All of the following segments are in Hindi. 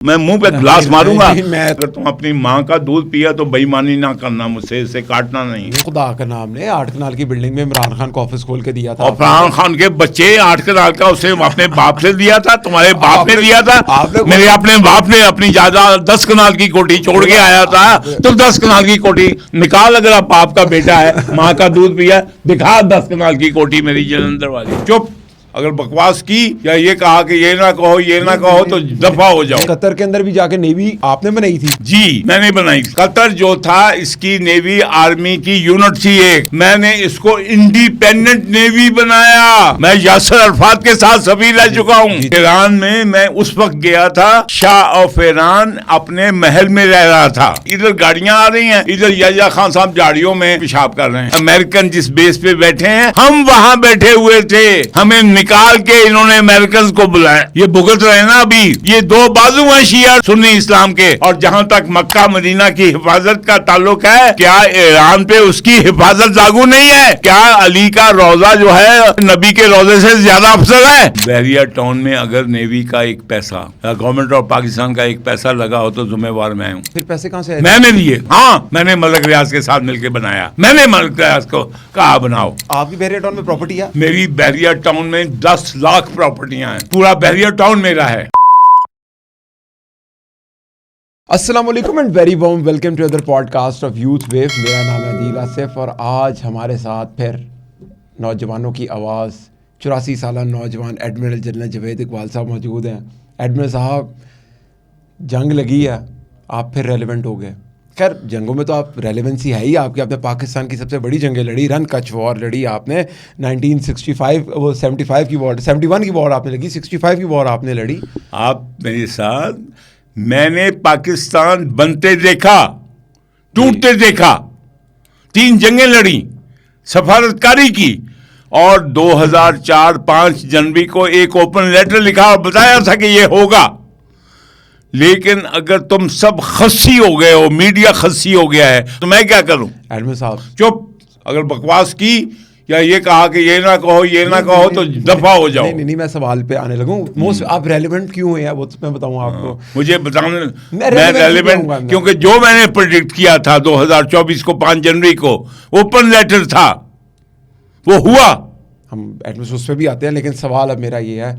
मैं मुंह पे ग्लास मारूंगा। अगर तुम अपनी माँ का दूध पिया तो बेईमानी ना करना मुझसे, इसे काटना नहीं। खुदा का नाम ने 8 कनाल की बिल्डिंग में इमरान खान को ऑफिस खोल के दिया था। और इमरान खान के बच्चे 8 कनाल का उसे अपने बाप से दिया था, तुम्हारे बाप ने दिया था। मेरे अपने बाप ने अपनी जायदाद 10 कनाल की कोठी छोड़ के आया था, तो 10 कनाल की कोठी निकाल। अगर आप बाप का बेटा है, माँ का दूध पिया, दिखा 10 कनाल की कोठी मेरी जलंधर वाली। चुप। अगर बकवास की या ये कहा कि ये ना कहो ये ना कहो तो दफा हो जाओ। कतर के अंदर भी जाके नेवी आपने बनाई थी? जी मैंने बनाई। कतर जो था इसकी नेवी आर्मी की यूनिट थी एक, मैंने इसको इंडिपेंडेंट नेवी बनाया। मैं यासर अरफात के साथ सभी रह चुका हूँ। ईरान में मैं उस वक्त गया था, शाह ऑफ ईरान अपने महल में रह रहा था। इधर गाड़ियां आ रही हैं, इधर याया खान साहब झाड़ियों में पेशाब कर रहे हैं। अमेरिकन जिस बेस पे बैठे हैं, हम वहां बैठे हुए थे। हमें निकाल के इन्होंने अमेरिकन को बुलाया। ये भुगत रहे ना अभी। ये दो बाजू हैं शिया सुन्नी इस्लाम के। और जहां तक मक्का मदीना की हिफाजत का ताल्लुक है, क्या ईरान पे उसकी हिफाजत लागू नहीं है? क्या अली का रोजा जो है नबी के रोजे से ज्यादा अफसर है? बहरिया टाउन में अगर नेवी का एक पैसा, गवर्नमेंट ऑफ पाकिस्तान का एक पैसा लगा हो तो जिम्मेवार मैं हूँ। फिर पैसे कहाँ से आए? मैंने दिए। हाँ, मैंने मलक रियाज के साथ मिलकर बनाया। मैंने मलक रियाज को कहा बनाओ। आपकी बहरिया टाउन में प्रॉपर्टी है? मेरी बहरिया टाउन में 10 लाख प्रॉपर्टियां हैं। पूरा बहरिया टाउन मेरा है। अस्सलाम वालेकुम and very warm welcome to other podcast of Youth Wave. मेरा नाम है अदील आसिफ और आज हमारे साथ फिर नौजवानों की आवाज़ 84 साल नौजवान एडमिरल जनरल जवेद इकबाल साहब मौजूद हैं। एडमिरल साहब, जंग लगी है, आप फिर रेलिवेंट हो गए। खैर, जंगों में तो आप रेलेवेंसी है ही आपकी। आपने पाकिस्तान की सबसे बड़ी जंगें लड़ी, रन कच वॉर लड़ी आपने 1965, वो 75 की वॉर, 71 की वॉर आपने लगी, 65 की वॉर आपने लड़ी। आप मेरे साथ, मैंने पाकिस्तान बनते देखा, टूटते देखा, 3 जंगें लड़ी, सफारतकारी की, और 2004-5 जनवरी को एक ओपन लेटर लिखा और बताया था कि ये होगा। लेकिन अगर तुम सब खस्सी हो गए हो, मीडिया खस्सी हो गया है, तो मैं क्या करूं? एडमिरल साहब चुप। अगर बकवास की या ये कहा कि ये ना कहो ये ना कहो तो दफा हो जाओ। नहीं, मैं सवाल पे आने लगूं। मोस्ट आप रेलिवेंट क्यों हैं वो तो मैं बताऊं आपको। मुझे बताने, मैं relevant रेलिवेंट क्योंकि जो मैंने प्रेडिक्ट किया था 2024 को 5 जनवरी को ओपन लेटर था, वो हुआ। हम एडमिरल उस पर भी आते हैं, लेकिन सवाल अब मेरा ये है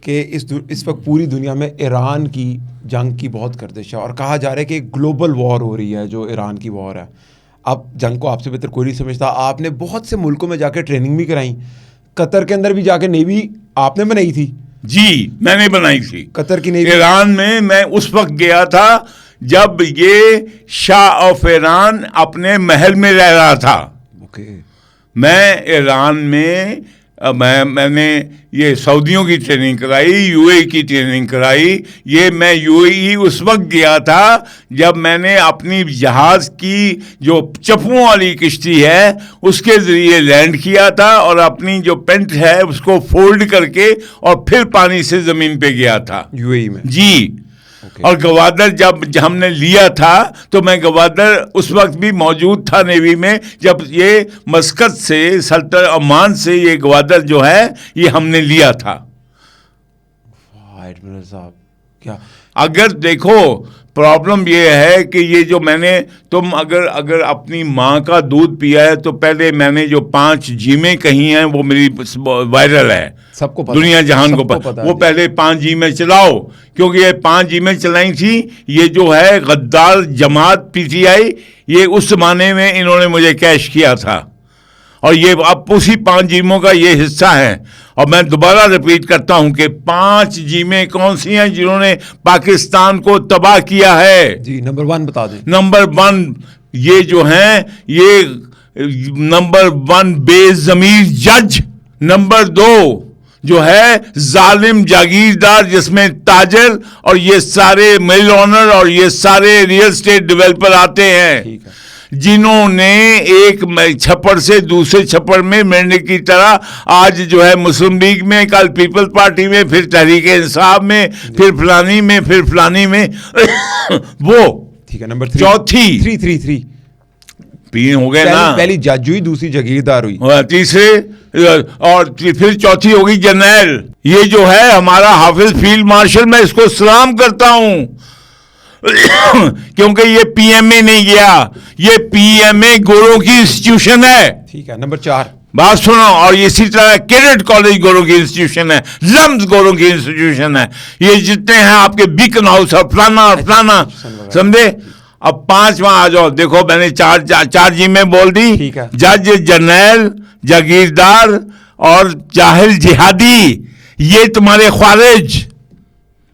कि इस वक्त पूरी दुनिया में ईरान की जंग की बहुत गर्दिश है और कहा जा रहा है कि एक ग्लोबल वॉर हो रही है जो ईरान की वॉर है। अब जंग को आपसे बेहतर कोई नहीं समझता। आपने बहुत से मुल्कों में जाकर ट्रेनिंग भी कराई, कतर के अंदर भी जाके नेवी आपने बनाई थी? जी, मैंने बनाई थी कतर की नेवी। ईरान में मैं उस वक्त गया था जब ये शाह ऑफ ईरान अपने महल में रह रहा था। ओके। मैं ईरान में मैंने ये सऊदियों की ट्रेनिंग कराई, यूएई की ट्रेनिंग कराई। ये मैं यूएई उस वक्त गया था जब मैंने अपनी जहाज़ की जो चप्पुओं वाली किश्ती है उसके ज़रिए लैंड किया था और अपनी जो पेंट है उसको फोल्ड करके और फिर पानी से ज़मीन पे गया था यूएई में। जी। और गवादर जब हमने लिया था तो मैं गवादर उस वक्त भी मौजूद था नेवी में, जब ये मस्कत से सल्तनत ओमान से ये गवादर जो है ये हमने लिया था। एडमिरल साहब क्या, अगर देखो प्रॉब्लम ये है कि ये जो मैंने, तुम अगर अपनी माँ का दूध पिया है तो पहले मैंने जो 5 जीमें कही हैं वो मेरी वायरल है, सबको पता, दुनिया जहान को पता। वो पहले 5 जीमें चलाओ, क्योंकि ये 5 जीमें चलाई थी। ये जो है गद्दार जमात पीटीआई, ये उस जमाने में इन्होंने मुझे कैश किया था और ये अब उसी 5 जीमों का ये हिस्सा है। और मैं दोबारा रिपीट करता हूं कि 5 जीमें कौन सी हैं जिन्होंने पाकिस्तान को तबाह किया है? जी, नंबर 1 बता दें। नंबर 1 ये जो हैं, ये नंबर 1 बेज़मीर जज। नंबर 2 जो है जालिम जागीरदार, जिसमें ताजर और ये सारे मिल ओनर और ये सारे रियल स्टेट डेवलपर आते हैं। ठीक है। जिन्होंने एक छप्पर से दूसरे छप्पर में मिलने की तरह आज जो है मुस्लिम लीग में, कल पीपल्स पार्टी में, फिर तहरीक इंसाफ में, फिर फलानी में, फिर फलानी में वो। ठीक है। नंबर 3 चौथी तीन हो गए ना। पहली जज हुई, दूसरी जागीरदार हुई, और तीसरे और फिर चौथी होगी जनरल। ये जो है हमारा हाफिज फील्ड मार्शल, मैं इसको सलाम करता हूं क्योंकि ये पीएमए नहीं गया, ये पीएमए गोरों की इंस्टीट्यूशन है। ठीक है। नंबर 4 बात सुनो। और इसी तरह कैडेट कॉलेज गोरों की इंस्टीट्यूशन है, लम्स गोरों की इंस्टीट्यूशन है, ये जितने हैं आपके बीकन हाउस और फलाना फलाना, समझे। अब 5वां आ जाओ। देखो मैंने चार जी में बोल दी। ठीक है। जज, जनरल, जागीरदार और जाहिल जिहादी, ये तुम्हारे ख्वारिज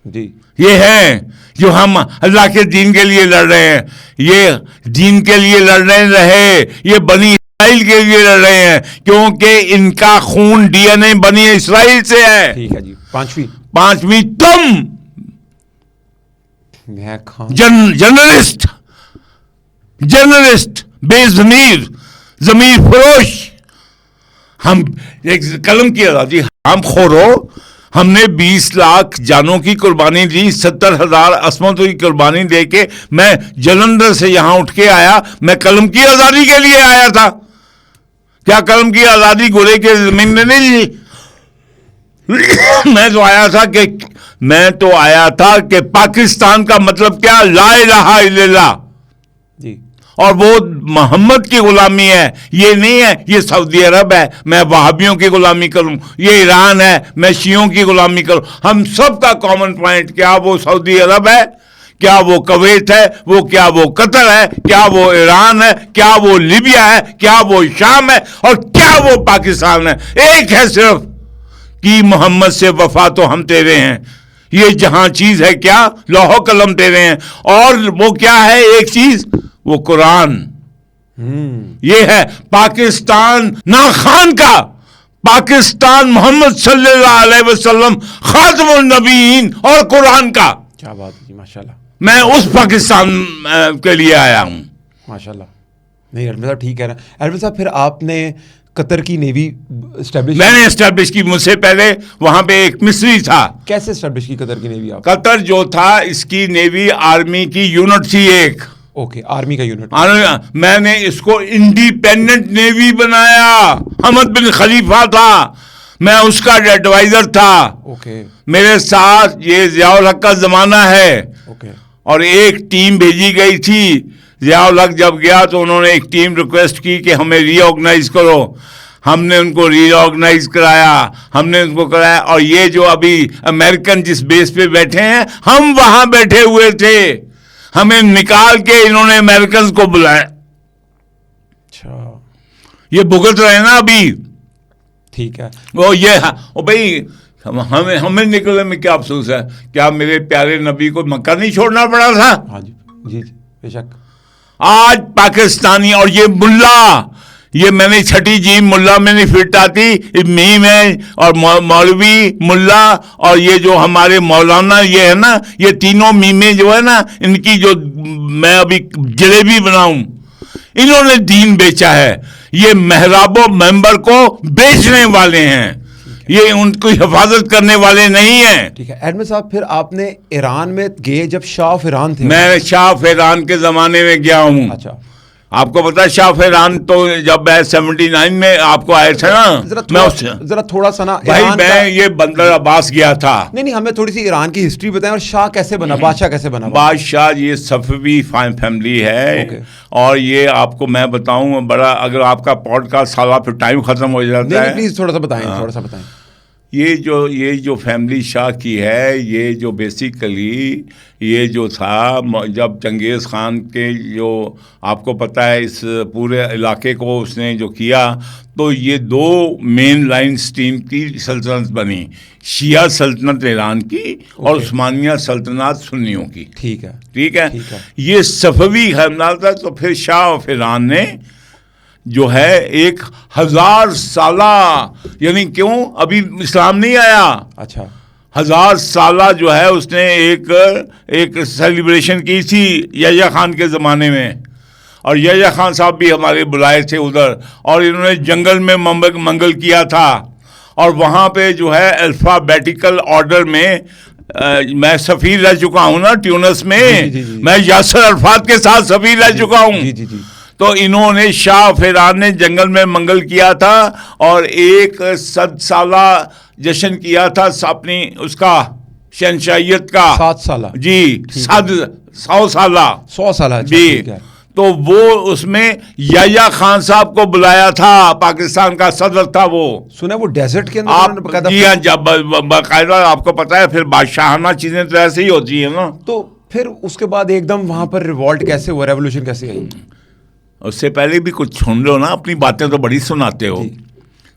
जी, ये हैं जो हम अल्लाह के दीन के लिए लड़ रहे हैं। ये दीन के लिए लड़ रहे, ये बनी इस्राइल के लिए लड़ रहे हैं, क्योंकि इनका खून डीएनए बनी इस्राइल से है। ठीक है जी। 5वीं तुम जर्नलिस्ट बेजमीर, जमीर फरोश। हम एक कलम की आजादी हम खोरो। हमने 20 लाख जानों की कुर्बानी दी, 70,000 असमतों की कुर्बानी दे के मैं जलंधर से यहां उठ के आया। मैं कलम की आजादी के लिए आया था। क्या कलम की आजादी गोरे के जमीन में नहीं ली? मैं तो आया था कि पाकिस्तान का मतलब क्या, ला इलाहा इल्लल्लाह जी, और वो मोहम्मद की गुलामी है। ये नहीं है ये सऊदी अरब है मैं वहाबियों की गुलामी करूं, ये ईरान है मैं शियों की गुलामी करूं। हम सब का कॉमन पॉइंट क्या वो सऊदी अरब है, क्या वो कुवैत है, वो क्या वो कतर है, क्या वो ईरान है, क्या वो लीबिया है, क्या वो शाम है, और क्या वो पाकिस्तान है। एक है सिर्फ कि मोहम्मद से वफा तो हम तेरे हैं। ये जहां चीज है क्या, लौह कलम तेरे हैं। और वो क्या है एक चीज, वो कुरान। ये है पाकिस्तान ना खान का, पाकिस्तान मोहम्मद सल्लल्लाहु अलैहि वसल्लम खातमुन नबीयीन और कुरान का। क्या बात है जी, माशाल्लाह। मैं उस पाकिस्तान के लिए आया हूं। माशाल्लाह। नहीं एडमिन साहब ठीक कह रहे हैं। एडमिन साहब फिर आपने कतर की नेवी एस्टेब्लिश, मैंने एस्टेब्लिश की, मुझसे पहले वहां पे एक मिस्री था। कैसे एस्टेब्लिश की कतर की नेवी आप? कतर जो था इसकी नेवी आर्मी की यूनिट थी एक। ओके, आर्मी का यूनिट। मैंने इसको इंडिपेंडेंट नेवी बनाया। हमद बिन खलीफा था, मैं उसका एडवाइजर था। ओके। मेरे साथ ये जियाउल हक का जमाना है। ओके। और एक टीम भेजी गई थी। जियाउल हक जब गया तो उन्होंने एक टीम रिक्वेस्ट की कि हमें रीऑर्गेनाइज करो। हमने उनको रीऑर्गेनाइज कराया, हमने उनको कराया। और ये जो अभी अमेरिकन जिस बेस पे बैठे हैं, हम वहां बैठे हुए थे। हमें निकाल के इन्होंने अमेरिकन को बुलाया। अच्छा, ये भुगत रहे ना अभी। ठीक है। वो ये ओ भाई हमें निकलने में क्या अफसोस है? क्या मेरे प्यारे नबी को मक्का नहीं छोड़ना पड़ा था? हाँ जी जी जी, बेशक। आज पाकिस्तानी और ये मुल्ला, ये मैंने छठी जी मुल्ला में नहीं फिट आती, मीम है और मौलवी मुल्ला और ये जो हमारे मौलाना ये है ना, ये तीनों मीमें जो है ना, इनकी जो मैं अभी जलेबी बनाऊं, इन्होंने दीन बेचा है। ये मेहराबो मेंबर को बेचने वाले हैं, ये उनको हिफाजत करने वाले नहीं हैं। ठीक है एडमिन साहब, फिर आपने ईरान में गए जब शाह ऑफ ईरान थे? मैं शाह ऑफ ईरान के जमाने में गया हूँ। अच्छा, आपको पता है शाह ऑफ ईरान तो जब मैं 79 में आपको आए थे ना, मैं उससे जरा थोड़ा सा ना भाई मैं ये बंदर अब्बास गया था। नहीं, हमें थोड़ी सी ईरान की हिस्ट्री बताएं और शाह कैसे बना, बादशाह कैसे बना? बादशाह ये सफवी फैमिली है। Okay. और ये आपको मैं बताऊं बड़ा, अगर आपका पॉडकास्ट साला फिर टाइम खत्म हो जाता है। प्लीज थोड़ा सा बताएं, थोड़ा सा बताएं। ये जो फैमिली शाह की है, ये जो बेसिकली ये जो था जब चंगेज़ खान के जो आपको पता है इस पूरे इलाके को उसने जो किया, तो ये दो मेन लाइन स्ट्रीम की सल्तनत बनी, शिया सल्तनत ईरान की और उस्मानिया सल्तनत सुन्नियों की। ठीक है, ठीक है, ठीक है। ये सफवी खानदान था। तो फिर शाह ऑफ ईरान ने जो है 1000 साला, यानी क्यों अभी इस्लाम नहीं आया, अच्छा, 1000 साला जो है उसने एक सेलिब्रेशन की थी यहया खान के ज़माने में। और यहया खान साहब भी हमारे बुलाए थे उधर, और इन्होंने जंगल में मंगल किया था। और वहाँ पे जो है अल्फ़ाबेटिकल ऑर्डर में मैं सफ़ीर रह चुका हूँ ना ट्यूनिस में। जी। मैं यासर अरफात के साथ सफ़ीर रह चुका हूँ। जी। तो इन्होंने शाह फैरान ने जंगल में मंगल किया था और एक 7 साला जश्न किया था अपनी उसका शहनशाहियत का 7 साल जी 100 साला 100 साल जी। तो वो उसमें याया खान साहब को बुलाया था, पाकिस्तान का सदर था वो। सुना वो डेजर्ट के अंदर आप जी हाँ, जब बाकायदा आपको पता है फिर बादशाहाना चीजें तो ऐसे ही होती है ना। तो फिर उसके बाद एकदम वहां पर रिवॉल्ट कैसे हुआ, रेवोल्यूशन कैसे आई? उससे पहले भी कुछ सुन लो ना, अपनी बातें तो बड़ी सुनाते हो।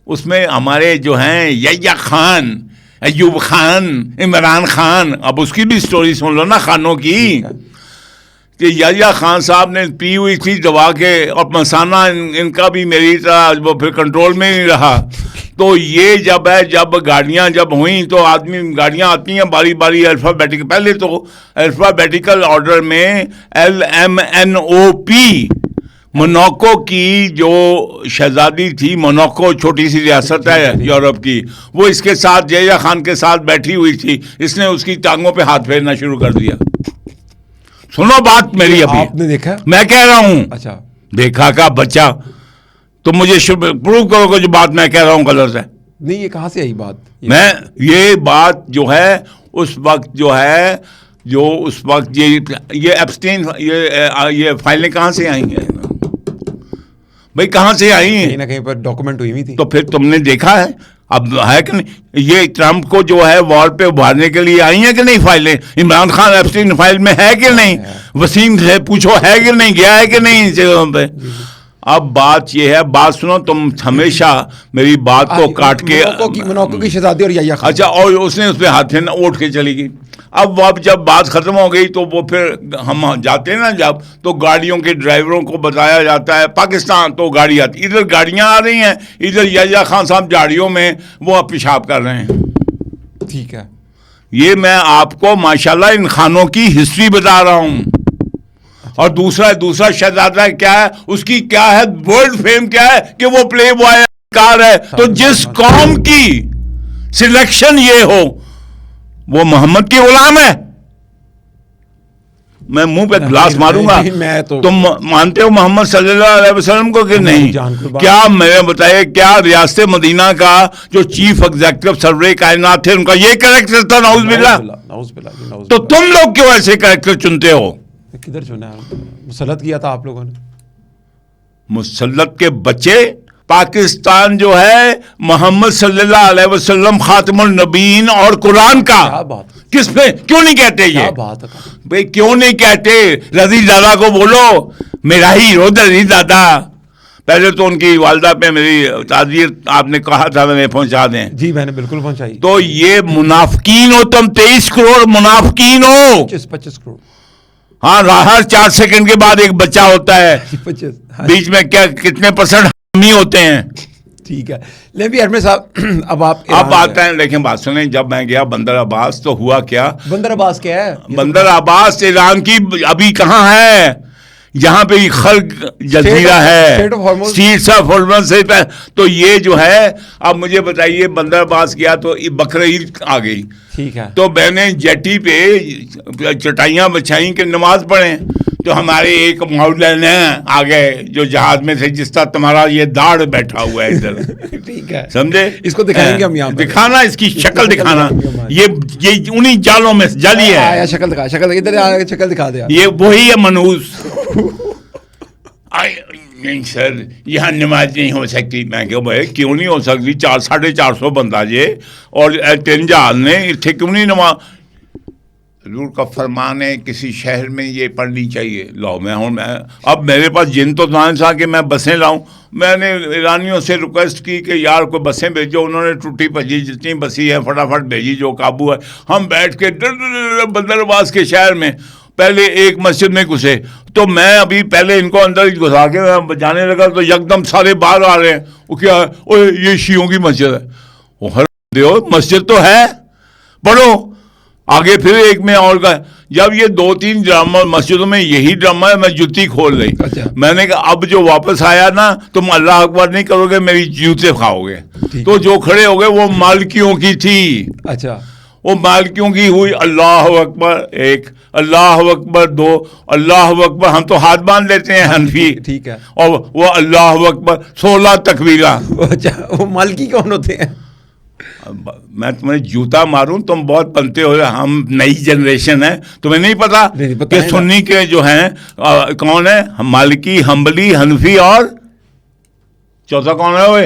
उसमें हमारे जो हैं याया खान, अयूब खान, इमरान खान, अब उसकी भी स्टोरी सुन लो ना खानों की, कि याया खान साहब ने पी हुई थी दवा के और मसाना इनका भी मेरी तरह वो फिर कंट्रोल में नहीं रहा। तो ये जब गाड़ियां जब हुई तो आदमी गाड़ियां आती हैं बारी बारी अल्फ़ाबेटिकल, पहले तो अल्फ़ाबेटिकल ऑर्डर में LMNOP, मोनाको की जो शहजादी थी, मोनाको छोटी सी रियासत है यूरोप की, वो इसके साथ याया खान के साथ बैठी हुई थी। इसने उसकी टांगों पे हाथ फेरना शुरू कर दिया। सुनो बात मेरी, अभी आपने देखा? मैं कह रहा हूं। अच्छा, देखा का बच्चा, तो मुझे प्रूव करोगे जो बात मैं कह रहा हूं गलत है? नहीं, ये कहां से आई बात? ये बात जो है उस वक्त जो है, जो उस वक्त ये एब्स्टेन, ये फाइलें कहां से आई हैं भाई, कहां से आई हैं? कहीं ना कहीं पर डॉक्यूमेंट हुई थी। तो फिर तुमने देखा है, अब है कि नहीं? ये ट्रंप को जो है वॉर पे उभारने के लिए आई है कि नहीं फाइलें? इमरान खान एब्स्टेन फाइल में है कि नहीं? वसीम से पूछो है कि नहीं, गया है कि नहीं जगहों पे? अब बात ये है, बात सुनो, तुम हमेशा मेरी बात को काट के। मोनाको की शहजादी और याया खान। अच्छा, और उसने उस पर हाथ फेरना उठ के चली गई। अब जब बात खत्म हो गई तो वो फिर हम जाते हैं ना जब, तो गाड़ियों के ड्राइवरों को बताया जाता है पाकिस्तान, तो गाड़ी आती, इधर गाड़ियां आ रही हैं, इधर याया खान साहब झाड़ियों में वो अब पेशाब कर रहे हैं। ठीक है, ये मैं आपको माशाल्लाह इन खानों की हिस्ट्री बता रहा हूं। और दूसरा शहजादा क्या है, उसकी क्या है वर्ल्ड फेम, क्या है कि वो प्ले बॉय कार है। तो जिस कौम की सिलेक्शन ये हो, वो मोहम्मद की गुलाम है। मैं मुंह पे ग्लास मारूंगा। तुम मानते हो मोहम्मद सल्लल्लाहु अलैहि वसल्लम को कि नहीं? क्या मेरे बताइए, क्या रियासत मदीना का जो चीफ एग्जीक्यूटिव सर्वे कायनात थे, उनका ये कैरेक्टर था? नाउज़ुबिल्लाह। तो तुम लोग क्यों ऐसे कैरेक्टर चुनते हो? किधर चुना? मुसल्लत किया था आप लोगों ने। मुसल्लत के बच्चे, पाकिस्तान जो है मोहम्मद सल्लल्लाहु अलैहि वसल्लम खातिमुल नबीन और कुरान का, किस पे क्यों नहीं कहते? ये बात है भाई, क्यों नहीं कहते? रजी दादा को बोलो, मेरा ही हीरो रजी दादा। पहले तो उनकी वालदा पे मेरी ताज़ीर आपने कहा था, मैंने पहुंचा दें। जी, मैंने बिल्कुल पहुंचाई। तो ये मुनाफिकीन हो तुम, 23 करोड़ मुनाफिकीन हो। 25 करोड़। हाँ, हर 4 सेकंड के बाद एक बच्चा होता है। 25 बीच में क्या कितने % हामी होते हैं? ठीक है, लेकिन भी एडमिन साहब, अब आते हैं। लेकिन बात सुने, जब मैं गया बंदर अब्बास तो हुआ क्या? बंदर अब्बास क्या है? बंदर अब्बास ईरान की अभी कहाँ है? यहाँ पे खल्क जजीरा है, स्ट्रीट्स ऑफ हॉर्मुज़ से। तो ये जो है, अब मुझे बताइए, बंदर अब्बास गया तो बकरीद आ गई। ठीक है, तो मैंने जेटी पे चटाइयाँ बिछाई कि नमाज पढ़ें। तो हमारे एक मौलाना आ गए जो जहाज में से, जिसका तुम्हारा ये दाढ़ बैठा हुआ है इधर। ठीक है, समझे? इसको दिखाएंगे हम यहाँ, दिखाना, इसकी शक्ल दिखाना। ये उन्हीं जालों में जाली है। शक्ल दिखा, शक्ल इधर शक्ल दिखा दे। ये वही है मनूस। नहीं सर, यहाँ नमाज नहीं हो सकती। मैं क्यों भाई, क्यों नहीं हो सकती? 450 बंदा जे और 3 जहाज ने इतने क्यों नहीं नमाज? हजूर का फरमान है किसी शहर में ये पढ़नी चाहिए। लो, मैं अब मेरे पास जिन तो था कि मैं बसें लाऊं। मैंने ईरानियों से रिक्वेस्ट की कि यार कोई बसें भेजो। उन्होंने टूटी भजी जितनी बसी है फटाफट भेजी जो काबू है। हम बैठ के बंदर अब्बास के शहर में पहले एक मस्जिद में घुसे। तो मैं अभी पहले इनको अंदर घुसा के मैं जाने लगा तो यकदम सारे बाहर आ रहे हैं। वो क्या है? ओए, ये शियों की मस्जिद है। वो हर दो मस्जिद तो है, पढ़ो। आगे फिर एक में और का, जब ये 2-3 ड्रामा मस्जिदों में यही ड्रामा है, मैं जूती खोल गई। अच्छा। मैंने कहा अब जो वापस आया ना, तुम अल्लाह अकबर नहीं करोगे, मेरी जूते खाओगे। तो जो खड़े हो गए वो मालिकियों की थी। अच्छा, वो मालिकियों की हुई अल्लाह अकबर 1, अल्लाह अकबर 2, अल्लाह अकबर, हम तो हाथ बांध लेते हैं हनफी, ठीक है, और वो अल्लाह अकबर 16 तकबीरा। अच्छा, वो मालिकी कौन होते हैं? मैं तुम्हें जूता मारूं, तुम बहुत बनते हो, हम नई जनरेशन है, तुम्हें नहीं पता नहीं, कि सुन्नी के जो हैं कौन है? मालिकी, हम्बली, हनफी और चौथा कौन है? वो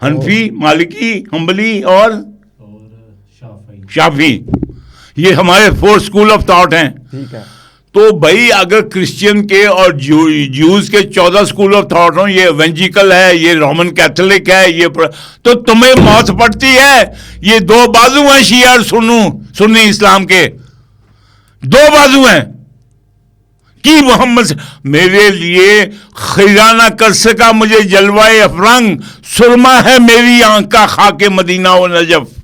हनफी, मालिकी, हम्बली और शाफी। ये हमारे 4 स्कूल ऑफ थॉट हैं। ठीक है। तो भाई अगर क्रिश्चियन के और ज्यूज के 14 स्कूल ऑफ थॉट हो, ये एवेंजिकल है, ये रोमन कैथोलिक है, ये तो तुम्हें मौत पड़ती है। ये 2 बाजू हैं शिया और सुन्नी इस्लाम के, 2 बाजू हैं कि मोहम्मद से मेरे लिए खिरा ना कर सका मुझे जलवाए अफरंग, सुरमा है मेरी आंख का खाके मदीना व नजफ।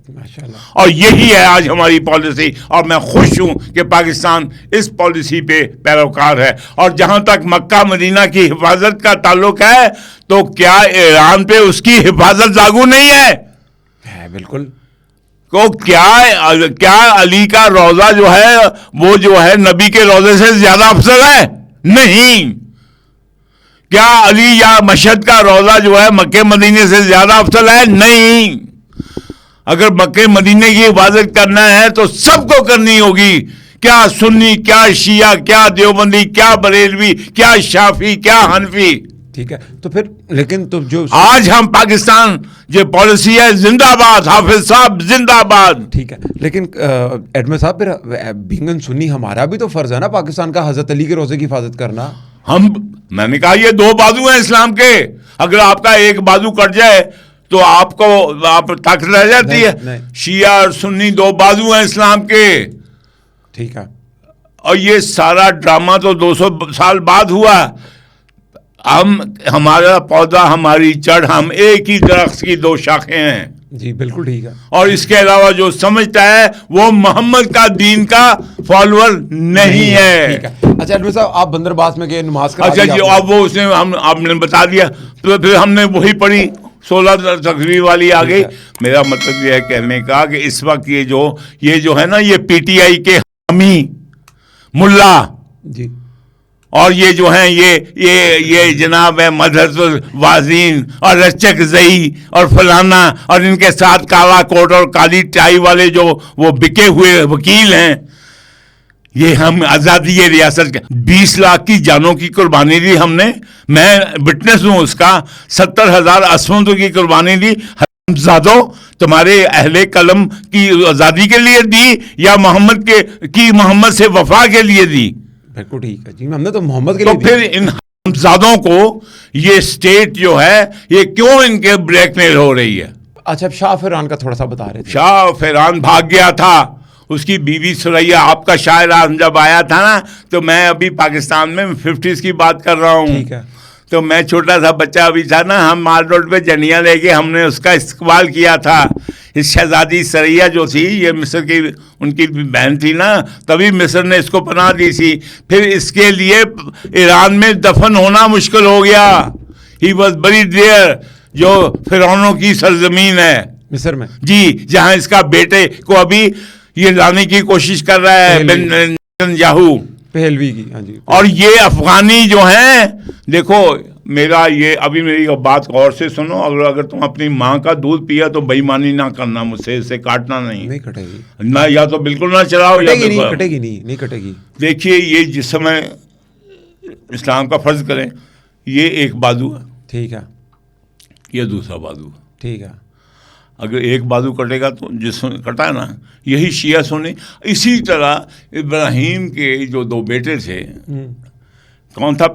और यही है आज हमारी पॉलिसी, और मैं खुश हूं कि पाकिस्तान इस पॉलिसी पे पैरोकार है। और जहां तक मक्का मदीना की हिफाजत का ताल्लुक है, तो क्या ईरान पे उसकी हिफाजत लागू नहीं है? बिल्कुल। तो क्या अली का रोजा जो है वो जो है नबी के रोजे से ज्यादा अफजल है? नहीं। क्या अली या मशहद का रोजा जो है मक्के मदीने से ज्यादा अफजल है? नहीं। अगर मक्के मदीने की हिफाजत करना है तो सबको करनी होगी, क्या सुन्नी, क्या शिया, क्या देवबंदी, क्या बरेलवी, क्या शाफी, क्या हनफी। ठीक है, तो फिर लेकिन तो जो आज हम पाकिस्तान जो पॉलिसी है, जिंदाबाद हाफिज साहब, जिंदाबाद। ठीक है, लेकिन एडमिन साहब, फिर बींगन सुन्नी हमारा भी तो फर्ज है ना पाकिस्तान का हजरत अली के रोजे की हिफाजत करना। मैंने कहा ये 2 बाजू हैं इस्लाम के, अगर आपका एक बाजू कट जाए तो आप ताकत रह जाती है। शिया और सुन्नी 2 बाजू हैं इस्लाम के। ठीक है। और ये सारा ड्रामा तो 200 साल बाद हुआ। हमारा पौधा, हमारी जड़, हम एक ही दरख्त की 2 शाखें हैं। जी बिल्कुल ठीक है। और इसके अलावा जो समझता है वो मोहम्मद का दीन का फॉलोअर नहीं है। ठीक है। अच्छा एडमिन साहब, आप बंदरबास में गए नमाज करा? अच्छा जी, अब वो उसने आपने बता दिया, तो फिर हमने वही पढ़ी, 16 तकरीर वाली आ गई। मेरा मतलब यह है कहने का कि इस वक्त ये जो है ना, ये पीटीआई के हामी मुल्ला जी, और ये जो हैं ये जनाब है मदरसुल वाजीन और रचक जई और फलाना, और इनके साथ काला कोट और काली टाई वाले जो वो बिके हुए वकील हैं, ये हम आज़ादी ये रियासत के 20 लाख की जानों की कुर्बानी दी हमने। मैं विटनेस हूं उसका। 70,000 असमंदों की कुर्बानी दी। हरामजादों, तुम्हारे अहले कलम की आज़ादी के लिए दी या मोहम्मद से वफा के लिए दी? बिल्कुल ठीक है जी, हमने तो मोहम्मद के तो लिए फिर इन हरामजादों को ये स्टेट जो है ये क्यों इनके ब्लैकमेल हो रही है? अच्छा, शाह फरहान का थोड़ा सा बता रहे थे। शाह फरहान भाग गया था, उसकी बीवी सुरैया, आपका शायर आजम जब आया था ना, तो मैं अभी पाकिस्तान में 50s की बात कर रहा हूँ। ठीक है। तो मैं छोटा सा बच्चा अभी था ना, हम माल रोड पे जनिया लेके हमने उसका इस्तकबाल किया था। इस शहजादी सुरैया जो थी, ये मिस्र की उनकी बहन थी ना, तभी मिस्र ने इसको पनाह दी थी। फिर इसके लिए ईरान में दफन होना मुश्किल हो गया। ही वॉज बरीड देयर, जो फिरौनों की सरजमीन है मिस्र में जी, जहाँ इसका बेटे को अभी ये लाने की कोशिश कर रहा है नेतन्याहू, पहलवी की। हाँ जी। और ये अफगानी जो हैं, देखो मेरा ये अभी मेरी बात गौर से सुनो, अगर तुम अपनी माँ का दूध पिया तो बेईमानी ना करना मुझसे, इसे काटना नहीं कटेगी ना, या तो बिल्कुल ना चलाओ, या कटेगी नहीं कटेगी। देखिए, ये जिस समय इस्लाम का फर्ज करें, ये एक बाजू है, ठीक है, ये दूसरा बाजू है, ठीक है। अगर एक बाजू कटेगा तो जिस कटा है ना, यही शिया सुन्नी। इसी तरह इब्राहिम के जो 2 बेटे थे, कौन था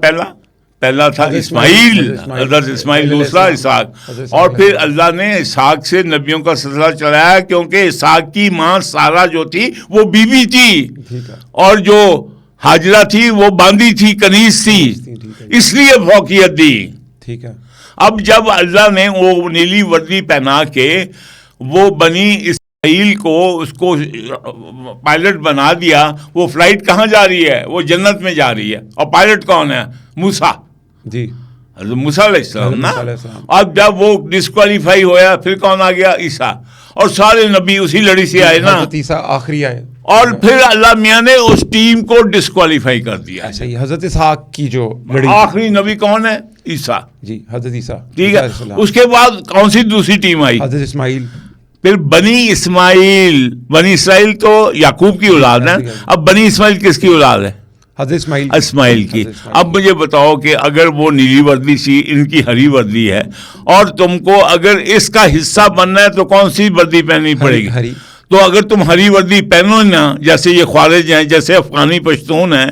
पहला था इस्माइल, हज़रत इस्माइल, दूसरा इसहाक। और फिर अल्लाह ने इसहाक से नबियों का सिलसिला चलाया, क्योंकि इसहाक की माँ सारा जो थी वो बीबी थी, और जो हाजरा थी वो बांदी थी, कनीज थी, इसलिए फौकियत दी। ठीक है। अब जब अल्लाह ने वो नीली वर्दी पहना के वो बनी इसराइल को उसको पायलट बना दिया, वो फ्लाइट कहाँ जा रही है? वो जन्नत में जा रही है। और पायलट कौन है? मूसा जी, मूसा अलैहिस्सलाम ना। अब जब वो डिस्क्वालीफाई होया, फिर कौन आ गया? ईसा। और सारे नबी उसी लड़ी से आए ना, हजरत ईसा आखिरी आए, और फिर अल्लाह मियाँ ने उस टीम को डिस्क्वालीफाई कर दिया। ऐसा ही हजरत इसहाक की जो लड़ी, आखिरी नबी कौन है? ईसा जी, हजरत ईसा, ठीक है। उसके बाद कौन सी दूसरी टीम आई? हजरत इस्माइल, फिर बनी इस्माइल। बनी इस्माइल तो याकूब की औलाद है, अब बनी इस्माइल किसकी औलाद है? हजरत इस्माइल, इस्माइल की। अब मुझे बताओ कि अगर वो नीली वर्दी सी, इनकी हरी वर्दी है, और तुमको अगर इसका हिस्सा बनना है तो कौन सी वर्दी पहननी पड़ेगी? हरी। तो अगर तुम हरी वर्दी पहनो ना, जैसे ये ख्वारिज हैं, जैसे अफगानी पश्तून हैं,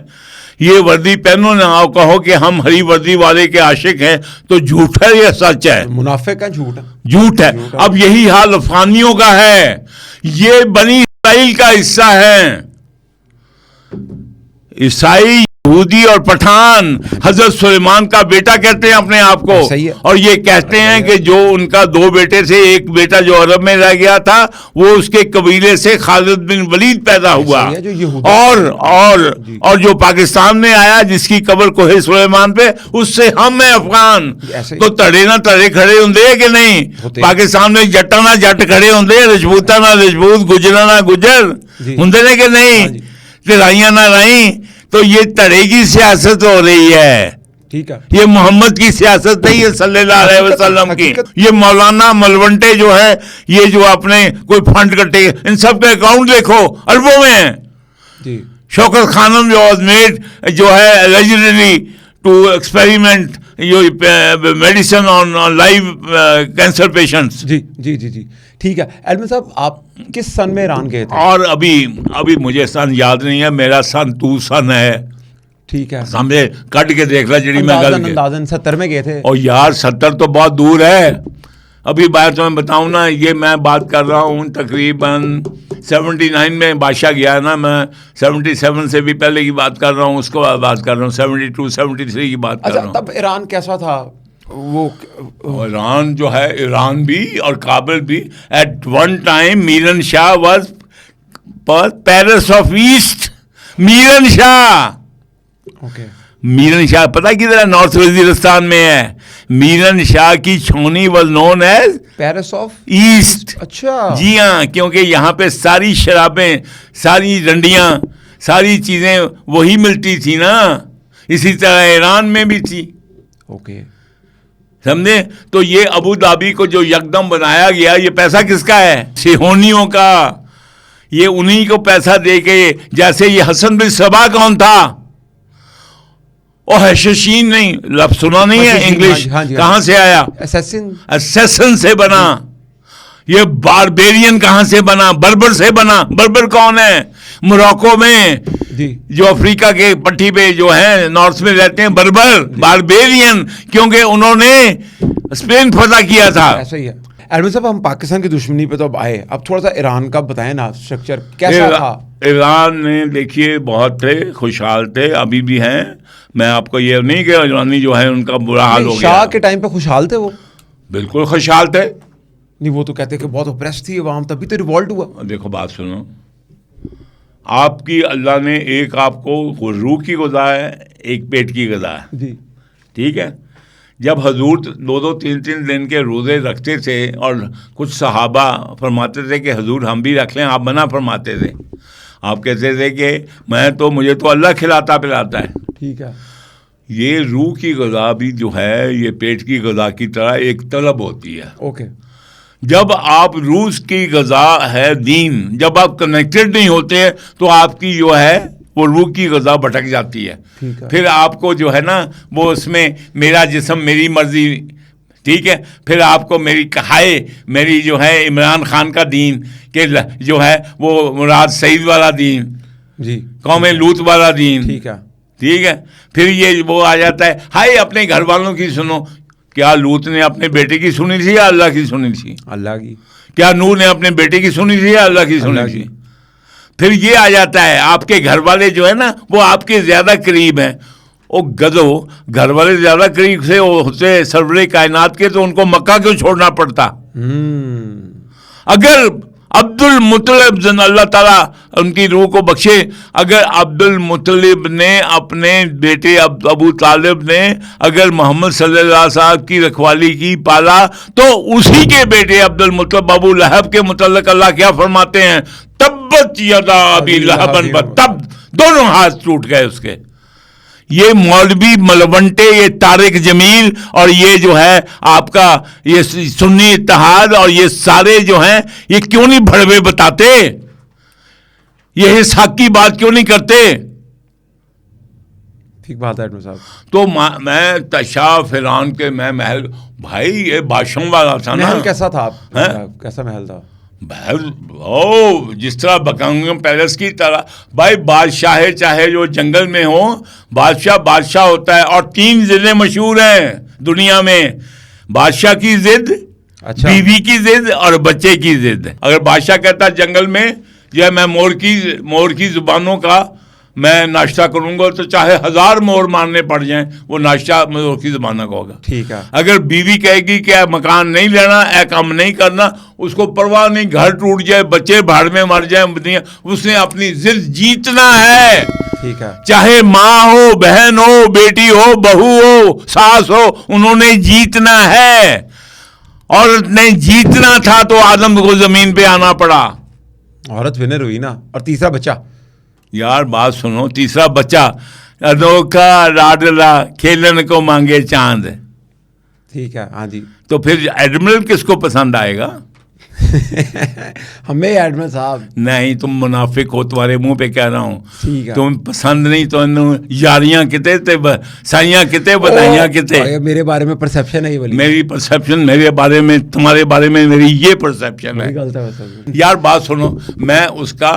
ये वर्दी पहनो ना और कहो कि हम हरी वर्दी वाले के आशिक हैं, तो झूठ है या सच है? मुनाफिक है, झूठ है, झूठ है। अब यही हाल अफगानियों का है, ये बनी इस्राइल का हिस्सा है। ईसाई, यहूदी और पठान हजरत सुलेमान का बेटा कहते हैं अपने आप को, और ये कहते हैं कि जो उनका दो बेटे से एक बेटा जो अरब में रह गया था, वो उसके कबीले से खालिद बिन वलीद पैदा हुआ, और जो पाकिस्तान में आया, जिसकी कब्र कोहे सुलेमान पे, उससे हम हैं अफगान। तो तड़े ना तड़े खड़े होंगे कि नहीं? पाकिस्तान में जट्टा ना जट खड़े होंगे, रजपूता ना रजपूत, गुजरा ना गुजर होंगे ने कि नहीं? लड़ाइयां ना रही, तो ये तड़े की सियासत हो रही है, ठीक है। ये मोहम्मद की सियासत नहीं है सल्लल्लाहु अलैहि वसल्लम की। ये मौलाना मलवंटे जो है, ये जो अपने कोई फंड कटे, इन सब के अकाउंट देखो, अरबों में है। शौकत खानम जो मेड जो है eligibly to experiment medicine on live cancer patients. जी जी जी जी, ठीक है। एडमिन साहब, आप किस सन में ईरान गए थे? और अभी मुझे सन याद नहीं है, मेरा सन तू सन है, ठीक है। सामने कट के देख ला जी, मैं अंदाजन 70 में गए थे। और यार 70 तो बहुत दूर है। अभी बात तो मैं बताऊं ना, ये मैं बात कर रहा हूँ तकरीबन 79 में बादशाह गया ना, मैं 77 से भी पहले की बात कर रहा हूँ, उसको बात कर रहा हूँ 72 73 की बात कर रहा हूँ। तब ईरान कैसा था? वो ईरान जो है, ईरान भी और काबुल भी, at one time Miran Shah was Paris of east. Miran Shah, okay. Miran Shah पता किधर है? नॉर्थ वजीरिस्तान में है। मीरन शाह की छौनी was known as Paris of east. अच्छा, जी हाँ, क्योंकि यहाँ पे सारी शराबें, सारी रंडियाँ, सारी चीजें वही मिलती थी ना। इसी तरह ईरान में भी थी, ओके, समझे? तो ये अबू धाबी को जो यकदम बनाया गया, ये पैसा किसका है? सिहोनियों का। ये उन्हीं को पैसा दे के, जैसे ये हसन बिन सबा कौन था? ओ हैशशीन नहीं, लफ्ज सुना नहीं है इंग्लिश? कहां से आया? असैसिन से बना। ये बारबेरियन कहां से बना? बर्बर से बना। बर्बर कौन है? मोरक्को में जो अफ्रीका के पट्टी पे जो है, नॉर्थ में रहते हैं, बर्बर, बारबेरियन, क्योंकि उन्होंने स्पेन फतह किया था। ऐसा ही है। एडमिन साहब, हम पाकिस्तान की दुश्मनी पे तो अब आए, अब थोड़ा सा ईरान का बताएं ना, स्ट्रक्चर कैसा था? ईरान में देखिए बहुत थे, खुशहाल थे, अभी भी हैं। मैं आपको ये नहीं कि ईरानी जो है उनका बुरा हाल हो गया। शाह के टाइम पे खुशहाल थे वो? बिल्कुल खुशहाल थे। नहीं, वो तो कहते कि बहुत ऑप्रेस थी अवाम, तभी तो रिवॉल्ट हुआ। देखो बात सुनो, आपकी अल्लाह ने एक आपको रूह की ग़िज़ा है, एक पेट की ग़िज़ा है जी, ठीक है। जब हजूर 2-2 3-3 दिन के रोज़े रखते थे, और कुछ सहाबा फरमाते थे कि हजूर हम भी रख लें, आप मना फरमाते थे। आप कहते थे कि मुझे तो अल्लाह खिलाता पिलाता है, ठीक है। ये रूह की ग़िज़ा भी जो है, ये पेट की ग़िज़ा की तरह एक तलब होती है। ओके। जब आप रूह की ग़िज़ा है दीन, जब आप कनेक्टेड नहीं होते तो आपकी जो है वो रूह की ग़िज़ा भटक जाती है। फिर आपको जो है ना, वो उसमें मेरा जिस्म मेरी मर्जी, ठीक है। फिर आपको मेरी कहाए, मेरी जो है इमरान खान का दीन के जो है वो मुराद सईद वाला दीन जी, कौम लूत वाला दीन, ठीक है, ठीक है। फिर ये वो आ जाता है, हाय अपने घर वालों की सुनो। क्या लूत ने अपने बेटे की सुनी थी या अल्लाह की सुनी थी? अल्लाह की। क्या नूह ने अपने बेटे की सुनी थी या अल्लाह की सुनी थी? फिर ये आ जाता है, आपके घर वाले जो है ना, वो आपके ज्यादा करीब हैं। ओ गधो, घर वाले ज्यादा करीब से होते सरवरे कायनात के, तो उनको मक्का क्यों छोड़ना पड़ता? अब्दुल मुत्तलिब जन अल्लाह ताला उनकी रूह को बख्शे, अगर अब्दुल मुत्तलिब ने अपने बेटे अबू तालिब ने अगर मोहम्मद सल्लल्लाहु अलैहि वसल्लम की रखवाली की, पाला, तो उसी के बेटे अब्दुल मुत्तलिब अबू लहब के मुतल्लिक अल्लाह क्या फरमाते हैं, तब्बत यदा अबी लहबन तब, दोनों हाथ टूट गए उसके। ये मौलवी मलवंटे, ये तारिक जमील और ये जो है आपका ये सुन्नी इत्तेहाद और ये सारे जो हैं, ये क्यों नहीं भड़वे बताते, ये हक की बात क्यों नहीं करते? ठीक बात है एडमिन साहब। तो मैं तशा फिरान के मैं महल, भाई ये बादशाह वाला था ना। महल कैसा था कैसा महल था? ओ जिस तरह बकिंघम पैलेस की तरह। भाई बादशाह चाहे जो जंगल में हो, बादशाह बादशाह होता है। और 3 जिले मशहूर हैं दुनिया में, बादशाह की जिद, अच्छा, बीवी की जिद और बच्चे की जिद। अगर बादशाह कहता है जंगल में जो है मैं मोर की जुबानों का मैं नाश्ता करूंगा, तो चाहे 1000 मोर मारने पड़ जाएं, वो नाश्ता मोर की जुबानों का होगा। ठीक है। अगर बीवी कहेगी कि मकान नहीं लेना, काम नहीं करना, उसको परवाह नहीं, घर टूट जाए, बच्चे भाड़ में मर जाए, उसने अपनी जिद जीतना है। ठीक है। चाहे माँ हो, बहन हो, बेटी हो, बहू हो, सास हो, उन्होंने जीतना है। औरत ने जीतना था तो आदम को जमीन पे आना पड़ा। औरत विनर हुई ना। और तीसरा बच्चा, यार बात सुनो, तीसरा बच्चा अनोखा लाडला खेलन को मांगे चांद। ठीक है, हाँ जी। तो फिर एडमिरल किसको पसंद आएगा? हमें एडमिरल साहब। नहीं, तुम मुनाफिक हो, तुम्हारे मुंह पे कह रहा हूँ। ठीक है। तुम पसंद नहीं तो यारियां किते ते साइयां किते बधाइयां किते। मेरे बारे में परसेप्शन है ये वाली। मेरी परसेप्शन, मेरे बारे में, तुम्हारे बारे में मेरी ये परसेप्शन है। गलत है यार बात सुनो, मैं उसका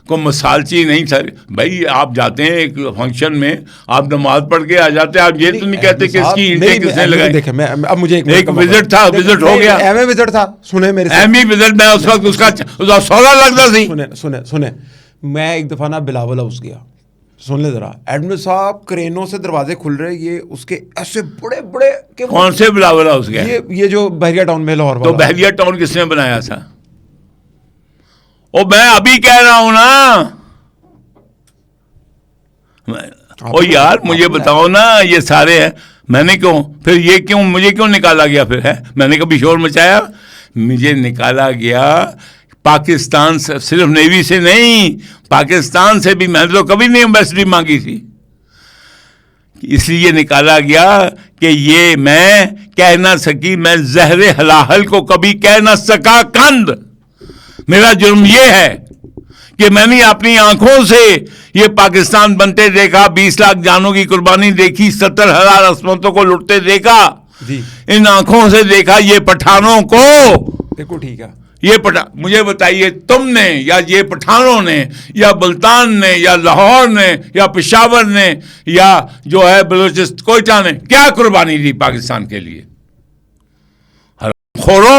को मसालची नहीं था भाई। आप जाते हैं एक फंक्शन में, आप नमाज पढ़ के आ जाते हैं, आप ये तो नहीं कहते कि इसकी ईंटें किसने लगाई। देखे मैं अब मुझे एक विजिट था, विजिट हो गया, एमए विजिट था। सुने मेरे मैं उस वक्त उसका सौदा लगता थी। सुने मैं एक दफा ना बिलावल हाउस गया। सुन ले जरा एडमिरल साहब, क्रेनों से दरवाजे खुल रहे, ये उसके ऐसे बड़े बड़े के। कौन से बिलावल हाउस गया? ये जो बहरिया टाउन में लाहौर वाला। तो बहरिया टाउन किसने बनाया था? ओ मैं अभी कह रहा हूं ना। ओ यार मुझे बताओ ना, ये सारे हैं, मैंने क्यों फिर ये क्यों मुझे क्यों निकाला गया फिर है? मैंने कभी शोर मचाया? मुझे निकाला गया पाकिस्तान से, सिर्फ नेवी से नहीं, पाकिस्तान से भी। मैंने तो कभी नहीं एम्बेसडी मांगी थी, इसलिए निकाला गया कि ये मैं कह ना सकी, मैं जहरे हलाहल को कभी कह ना सका कंद। मेरा जुर्म ये है कि मैंने अपनी आंखों से ये पाकिस्तान बनते देखा, 20 लाख जानों की कुर्बानी देखी, 70,000 अस्मतों को लुटते देखा जी। इन आंखों से देखा ये पठानों को। देखो ठीक है, ये मुझे बताइए, तुमने या ये पठानों ने या मुल्तान ने या लाहौर ने या पेशावर ने या जो है बलूचिस्तान कोयटा ने क्या कुर्बानी दी पाकिस्तान के लिए? खोरो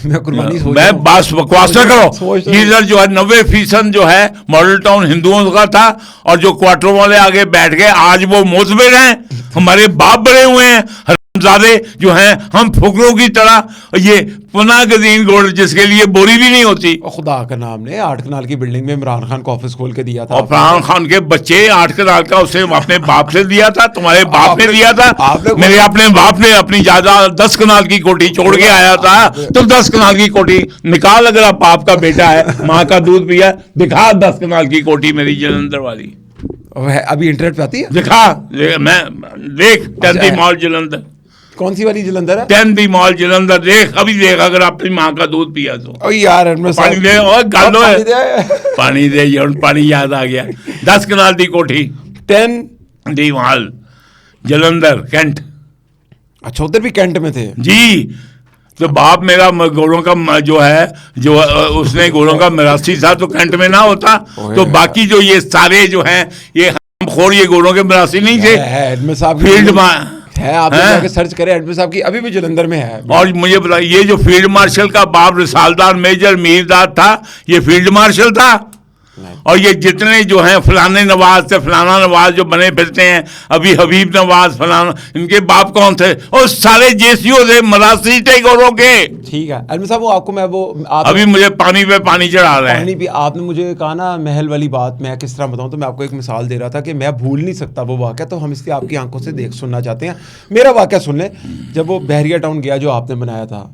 मैं कुर्बानी मैं बस बकवास न करो। ये इधर जो है 90% जो है मॉडल टाउन हिंदुओं का था, और जो क्वार्टरों वाले आगे बैठ गए, आज वो मोतबर हैं, हमारे बाप बड़े हुए हैं, हरामजादे जो हैं, हम फुकरों की तरह। ये पुना गजीन गोल्ड जिसके लिए बोरी भी नहीं होती। खुदा का नाम ने 8 कनाल की बिल्डिंग में इमरान खान को ऑफिस खोल के दिया था, और इमरान खान के बच्चे 8 कनाल का उसे अपने बाप से दिया था, तुम्हारे बाप ने दिया था। मेरे अपने बाप ने अपनी जायदाद 10 कनाल की कोठी छोड़ के आया था, तो 10 कनाल की कोठी निकाल। अगर आप बाप का बेटा है, माँ का दूध पिया, दिखा 10 कनाल की कोठी मेरी जलंधर वाली। अभी इंटरनेट पे आती है, दिखा, मैं देख 10th मॉल जलंधर। कौन सी वाली जलंधर है? 10th मॉल जलंधर, देख अभी देख, अगर अपनी माँ का दूध पिया तो। ओ यार पानी दे, और गालो है पानी दे, पानी याद आ गया। 10 कनाल दी कोठी, 10th मॉल जलंधर, कैंट। अच्छा, उधर भी कैंट में थे जी। तो बाप मेरा घोड़ों का जो है, जो उसने घोड़ों का मिरासी था, तो कैंट में ना होता तो बाकी जो ये सारे जो हैं, ये हमखोर, ये घोड़ों के मिरासी नहीं थे। एडमिन साहब फील्ड है, आप जाके सर्च करें, एडमिन साहब की अभी भी जलंधर में है। और मुझे बताइए, ये जो फील्ड मार्शल का बाप रिसालदार मेजर मीरदार था, ये फील्ड मार्शल था। और ये जितने जो हैं फलाने नवाज से फलाना नवाज जो बने फिरते हैं, अभी हबीब नवाज फलाना, इनके बाप कौन थे? और सारे जेसीओ थे मरासी टैगोरों के। ठीक है एडमिन साहब, वो आपको मैं वो आप अभी मुझे पानी पे पानी चढ़ा रहे हैं। पानी भी आपने मुझे कहा ना महल वाली बात, मैं किस तरह बताऊं, तो मैं आपको एक मिसाल दे रहा था कि मैं भूल नहीं सकता वो वाक़या, तो हम इसलिए आपकी आंखों से देख सुनना चाहते हैं। मेरा वाक़या सुन लें। जब वो बहरिया टाउन गया जो आपने बनाया था,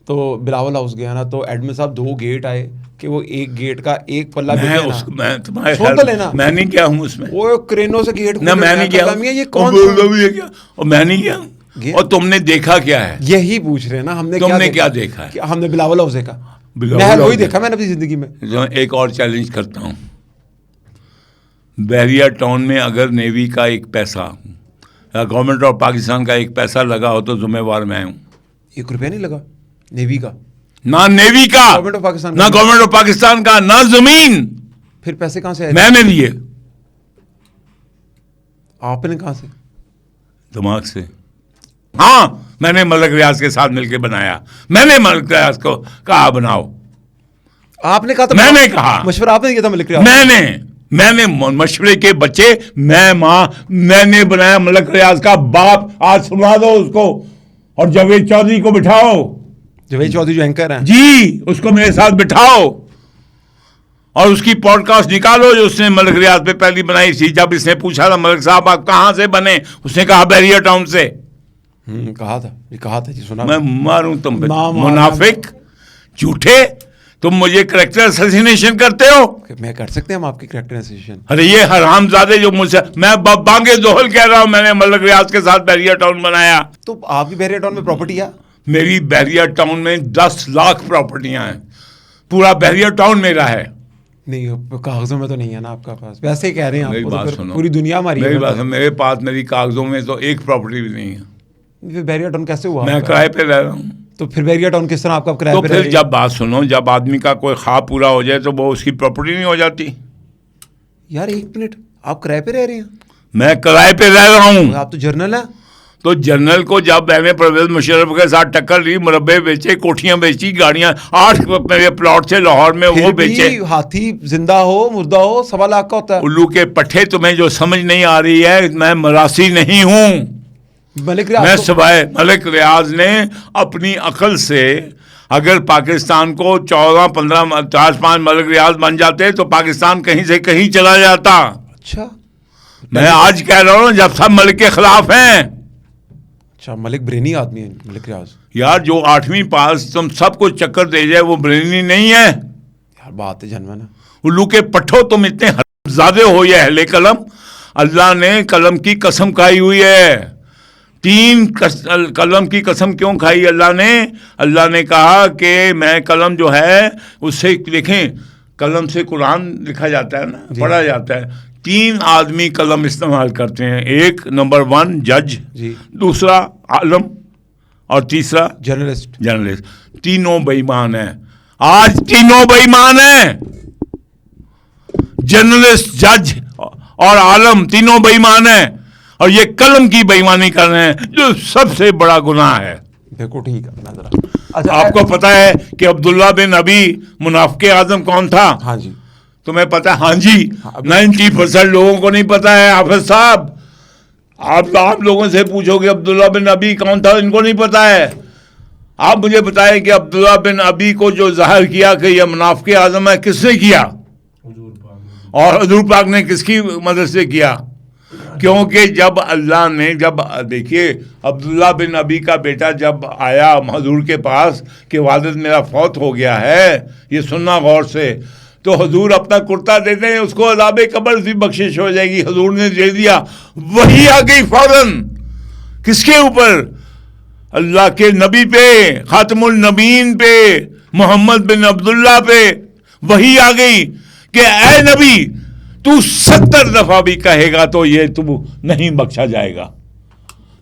तो बिलावल हाउस गया ना, तो एडमिन साहब 2 गेट आए कि वो एक गेट का एक पल्ला मैं तुम्हारे सुन तो लेना, मैं नहीं किया हूँ उसमें, वो क्रेनों से गेट ना मैं नहीं किया, ये कौन क्या और मैं नहीं किया। और तुमने देखा क्या है? यही पूछ रहे हैं ना, हमने तुमने क्या देखा है? हमने बिलावल हाउस देखा, महल वही देखा मैंने अपनी जिंदगी में। एक और चैलेंज करता हूँ, बहरिया टाउन में अगर नेवी का एक पैसा या गवर्नमेंट ऑफ पाकिस्तान का एक पैसा लगा हो तो जिम्मेवार मैं हूँ। 1 रुपया नहीं लगा नेवी का, ना नेवी का, गवर्नमेंट ऑफ पाकिस्तान ना गवर्नमेंट ऑफ पाकिस्तान का, ना जमीन। फिर पैसे कहाँ से आए? मैंने दिए। आपने कहाँ से? दिमाग से। हाँ, मैंने मलक रियाज के साथ मिलकर बनाया। मैंने मलक रियाज को कहा बनाओ। आपने कहा था? मैंने कहा। मशवरा आपने दिया था मलक रियाज? मैंने मशवरे के बच्चे, मैंने बनाया मलक रियाज का बाप। आज सुना दो उसको, और जावेद चौधरी को बिठाओ। जावेद चौधरी जो एंकर हैं जी, उसको मेरे साथ बिठाओ और उसकी पॉडकास्ट निकालो जो उसने मलक रियाज पे पहली बनाई थी। जब इसने पूछा था मलक साहब आप कहाँ से बने, उसने कहा बहरिया टाउन से। कहा था जी, सुना। मैं मारूं तुम पे, मुनाफिक, झूठे, तुम मुझे कैरेक्टर असैसिनेशन करते हो। मैं कर सकते हैं हम आपकी कैरेक्टर असैसिनेशन? अरे ये हरामजादे जो मुझसे, मैं बांगे जोहल कह रहा हूं, मैंने मलक रियाज के साथ बहरिया टाउन बनाया। तो आपकी बहरिया टाउन में प्रॉपर्टी है? मेरी बहरिया टाउन में 10 लाख प्रॉपर्टियां हैं। पूरा बहरिया टाउन मेरा है। नहीं, कागजों में तो नहीं है ना आपका पास, वैसे ही कह रहे हैं। मेरी आपको बात तो सुनो, पूरी दुनिया हमारी मेरी बात, मेरे पास मेरी कागजों में तो एक प्रॉपर्टी भी नहीं है। फिर बहरिया टाउन कैसे हुआ? मैं किराए पे रह रहा हूँ। तो फिर बहरिया टाउन किस तरह आपका किराए तो पे? फिर जब बात सुनो, जब आदमी का कोई ख्वाब पूरा हो जाए तो वो उसकी प्रॉपर्टी नहीं हो जाती। यार 1 मिनट, आप किराए पे रह रहे हैं? मैं किराए पे रह रहा हूँ। आप तो जर्नल है। तो जनरल को जब मैंने परवेज मुशर्रफ के साथ टक्कर ली, मुरब्बे बेचे, कोठियां बेची, गाड़ियां 8 मेरे प्लॉट से लाहौर में वो बेचे। हाथी जिंदा हो मुर्दा हो 1.25 लाख का होता है। उल्लू के पट्टे, तुम्हें जो समझ नहीं आ रही है, मैं मरासी नहीं हूँ। मैं सवाए मलिक रियाज ने अपनी अकल से, अगर पाकिस्तान को 14, 15, 4-5 मलिक रियाज बन जाते तो पाकिस्तान कहीं से कहीं चला जाता। अच्छा, मैं आज कह रहा हूँ जब सब मलिक के खिलाफ हैं। अच्छा, मलिक ब्रेनी आदमी है मलिक रियाज। यार जो 8वीं पास तुम सबको चक्कर दे जाए वो ब्रेनी नहीं है। यार बात है जनवन है। उल्लू के पट्टो, तुम इतने हरामजादे हो ये अहले कलम। अल्लाह ने कलम की कसम खाई हुई है। 3 कलम की कसम क्यों खाई अल्लाह ने? अल्लाह ने कहा कि मैं कलम जो है उससे, देखें कलम से कुरान लिखा जाता है ना, पढ़ा जाता है। 3 आदमी कलम इस्तेमाल करते हैं। एक नंबर 1 जज, दूसरा आलम, और तीसरा जर्नलिस्ट। तीनों बेईमान हैं। आज तीनों बेईमान हैं। जर्नलिस्ट, जज और आलम तीनों बेईमान हैं, और ये कलम की बेईमानी कर रहे हैं जो सबसे बड़ा गुनाह है। देखो ठीक है जरा। अच्छा, आपको पता है कि अब्दुल्ला बिन अबी मुनाफिक आजम कौन था? हाँ जी। तुम्हें पता? हाँ जी। 90% लोगों को नहीं पता है। हाफिज साहब, आप लोगों से पूछोगे अब्दुल्ला बिन अबी कौन था, इनको नहीं पता है। आप मुझे बताएं कि अब्दुल्ला बिन अबी को जो जाहिर किया कि यह मुनाफिक आजम है, किसने किया? और हुजूर पाक ने किसकी मदद से किया? क्योंकि जब अल्लाह ने, जब देखिए अब्दुल्ला बिन अबी का बेटा जब आया हुजूर के पास कि वालिद मेरा फौत हो गया है, ये सुनना गौर से, तो हुजूर अपना कुर्ता दे दें, उसको अज़ाब कब्र से बख्शिश हो जाएगी। हुजूर ने दे दिया, वही आ गई फौरन। किसके ऊपर? अल्लाह के नबी पे, खातमुल नबीन पे, मोहम्मद बिन अब्दुल्ला पे वही आ गई कि ऐ नबी, तू 70 दफा भी कहेगा तो ये तू नहीं बख्शा जाएगा।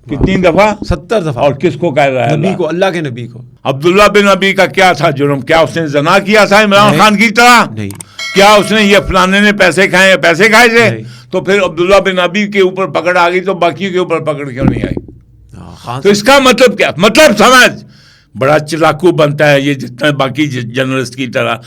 कितनी दफा? 70 दफा। और किसको कह रहा है? नबी को, अल्लाह के नबी को। अब्दुल्ला बिन अबी का क्या था जुर्म? क्या उसने जना किया था इमरान खान की तरह? नहीं। क्या उसने ये फलाने ने पैसे खाए थे? तो फिर अब्दुल्ला बिन अबी के ऊपर पकड़ आ गई, तो बाकी के ऊपर पकड़ क्यों नहीं आई? तो इसका मतलब क्या? मतलब समझ, बड़ा चिलाकू बनता है ये जितना बाकी जर्नलिस्ट की तरह।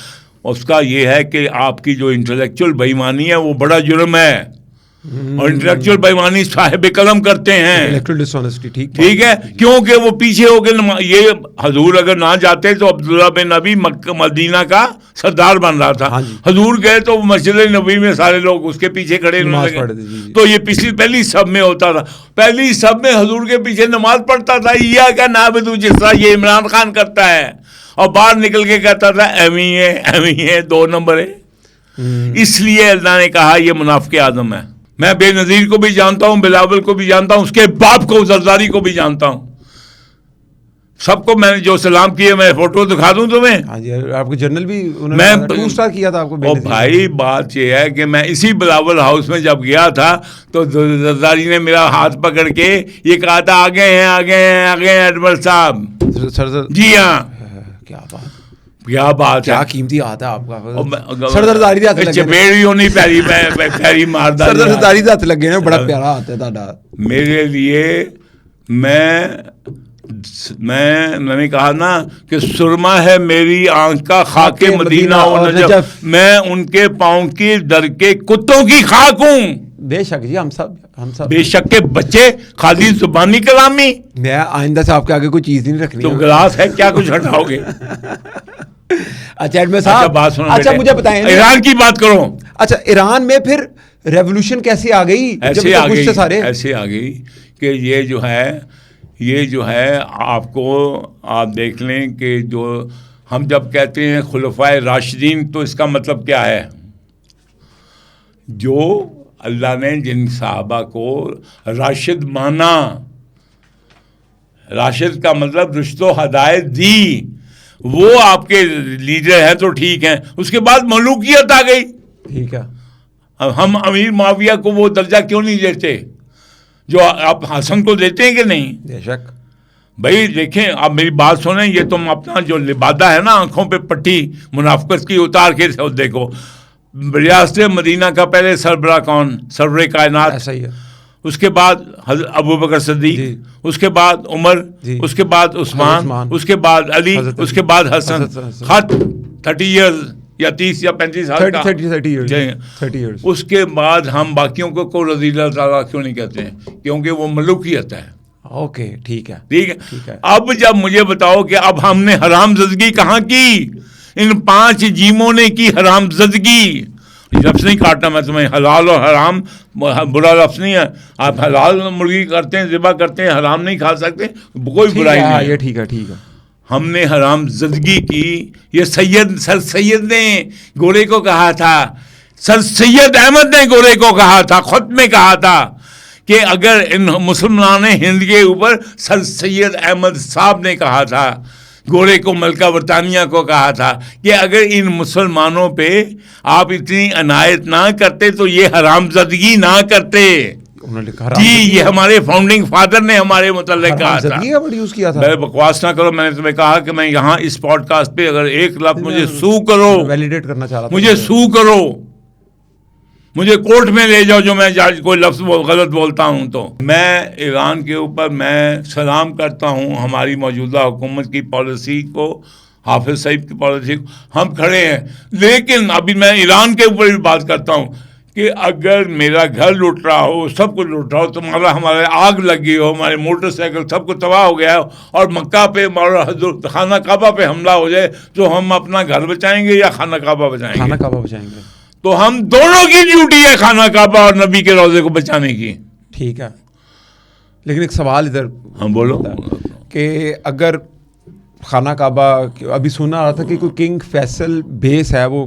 उसका ये है कि आपकी जो इंटेलेक्चुअल बेईमानी है वो बड़ा जुर्म है, और इंटेलेक्चुअल बेईमानी साहिब कलम करते हैं। इंटेलेक्चुअल डिसऑनेस्टी, ठीक है, क्योंकि वो पीछे होकर ये हजूर अगर ना जाते तो अब्दुल्ला बिन नबी मदीना का सरदार बन रहा था। हाँ जी। हजूर गए तो मस्जिद नबी में सारे लोग उसके पीछे खड़े रहने नमाज लगे। पढ़ते थे, जी। तो ये पहली सब में होता था, पहली सब में हजूर के पीछे नमाज पढ़ता था, या क्या नाबिदू, जिस तरह ये इमरान खान करता है, और बाहर निकल के कहता था एवी है 2 नंबर है। इसलिए अल्लाह ने कहा ये मुनाफिक आदम है। मैं बेनजीर को भी जानता हूं, बिलावल को भी जानता हूं, उसके बाप को जरदारी को भी जानता हूं, सबको मैंने जो सलाम किए, मैं फोटो दिखा दूं तुम्हें। हाँ जी, आपको जर्नल भी मैं 2 स्टार किया था आपको। ओ भाई, बात यह है कि मैं इसी बिलावल हाउस में जब गया था तो जरदारी ने मेरा हाथ पकड़ के ये कहा था, आ गए हैं एडमिरल साहब। सर जी हाँ, क्या बात क्या है, कीमती हाथ है आपका। सरदारी हाथ लगे, चपेड़ी होनी पैरी मारदा, सरदारी हाथ लगे ना, बड़ा प्यारा हाथ है ਤੁਹਾਡਾ। मेरे लिए मैंने कहा ना कि सुरमा है मेरी आंख का खाके मदीना और नजफ, मैं उनके पाँव की दर के कुत्तों की खाक हूँ। बेशक जी, हम सब बेशक के बच्चे, खाली जुबानी कलामी। मैं आइंदा से आपके आगे कोई चीज नहीं रखनी। तो गिलास है क्या, कुछ हटाओगे? अच्छा एडमिरल साहब, बात सुनो, अच्छा मुझे बताएं, ईरान की बात करो। अच्छा, ईरान में फिर रेवोल्यूशन कैसे आ गई? ऐसे आ गई कि ये जो है आपको, आप देख लें कि जो हम जब कहते हैं खुलफाए राशिदीन, तो इसका मतलब क्या है? जो अल्लाह ने जिन साहबा को राशिद माना, राशिद का मतलब रुश्तो हदायत दी, वो आपके लीडर हैं तो ठीक हैं। उसके बाद मलूकियत आ गई। ठीक है, अब हम अमीर माविया को वो दर्जा क्यों नहीं देते जो आप हसन को देते हैं कि नहीं? बेशक भाई देखें, आप मेरी बात सुनें, ये तुम अपना जो लिबादा है ना, आंखों पे पट्टी मुनाफिकत की उतार के देखो। रियासत मदीना का पहले सरबरा कौन? सरवरे कायनात। ऐसा ही है। उसके बाद अबू बकर सिद्दीक, उसके बाद उमर, उसके बाद उस्मान, उसके बाद अली, उसके बाद हसन। खत 30 ईयर्स या 30 या 35 साल का, 30 ईयर्स। उसके बाद हम बाकियों को रज़ी अल्लाह ताला क्यों नहीं कहते हैं? क्योंकि वो मलूकियत है। ओके, ठीक है, ठीक है। अब जब मुझे बताओ कि अब हमने हरामजदगी कहाँ की? इन 5 जीमों ने की हरामजदगी। लफ्ज़ नहीं काटना मैं तुम्हें, हलाल और हराम बुरा लफ्ज़ नहीं है। आप हलाल मुर्गी करते हैं, ज़िबा करते हैं, हराम नहीं खा सकते, कोई बुराई नहीं है। ये ठीक है। हमने हरामजदगी की। ये सर सैयद ने गोरे को कहा था, सर सैयद अहमद ने गोरे को कहा था, खुद में कहा था कि अगर इन मुसलमान हिंद के ऊपर सर सैयद अहमद साहब ने कहा था, गोरे को, मलका बरतानिया को कहा था कि अगर इन मुसलमानों पे आप इतनी अनायत ना करते तो ये हरामजदगी ना करते। जी, ये हमारे फाउंडिंग फादर ने हमारे मतलब कहा था। बकवास ना करो, मैंने तुम्हें कहा कि मैं यहाँ इस पॉडकास्ट पे अगर एक लफ्ज मुझे सू करो, वैलिडेट करना चाह रहा था, मुझे सू करो, मुझे कोर्ट में ले जाओ जो मैं कोई लफ्ज गलत बोलता हूं तो। मैं ईरान के ऊपर मैं सलाम करता हूं हमारी मौजूदा हुकूमत की पॉलिसी को, हाफिज सईद की पॉलिसी को। हम खड़े हैं, लेकिन अभी मैं ईरान के ऊपर भी बात करता हूं कि अगर मेरा घर लूट रहा हो, सब कुछ लूट रहा हो, तुम्हारा हमारे आग लगी हो, हमारे मोटरसाइकिल सब कुछ तबाह हो गया हो, और मक्का पे और खाना काबा पे हमला हो जाए, तो हम अपना घर बचाएंगे या खाना काबा बचाएंगे? खाना काबा बचाएंगे। तो हम दोनों की ड्यूटी है खाना काबा और नबी के रोजे को बचाने की। ठीक है, लेकिन एक सवाल इधर, हम बोलो, कि अगर खाना काबा, अभी सुना रहा था कि कोई किंग फैसल बेस है, वो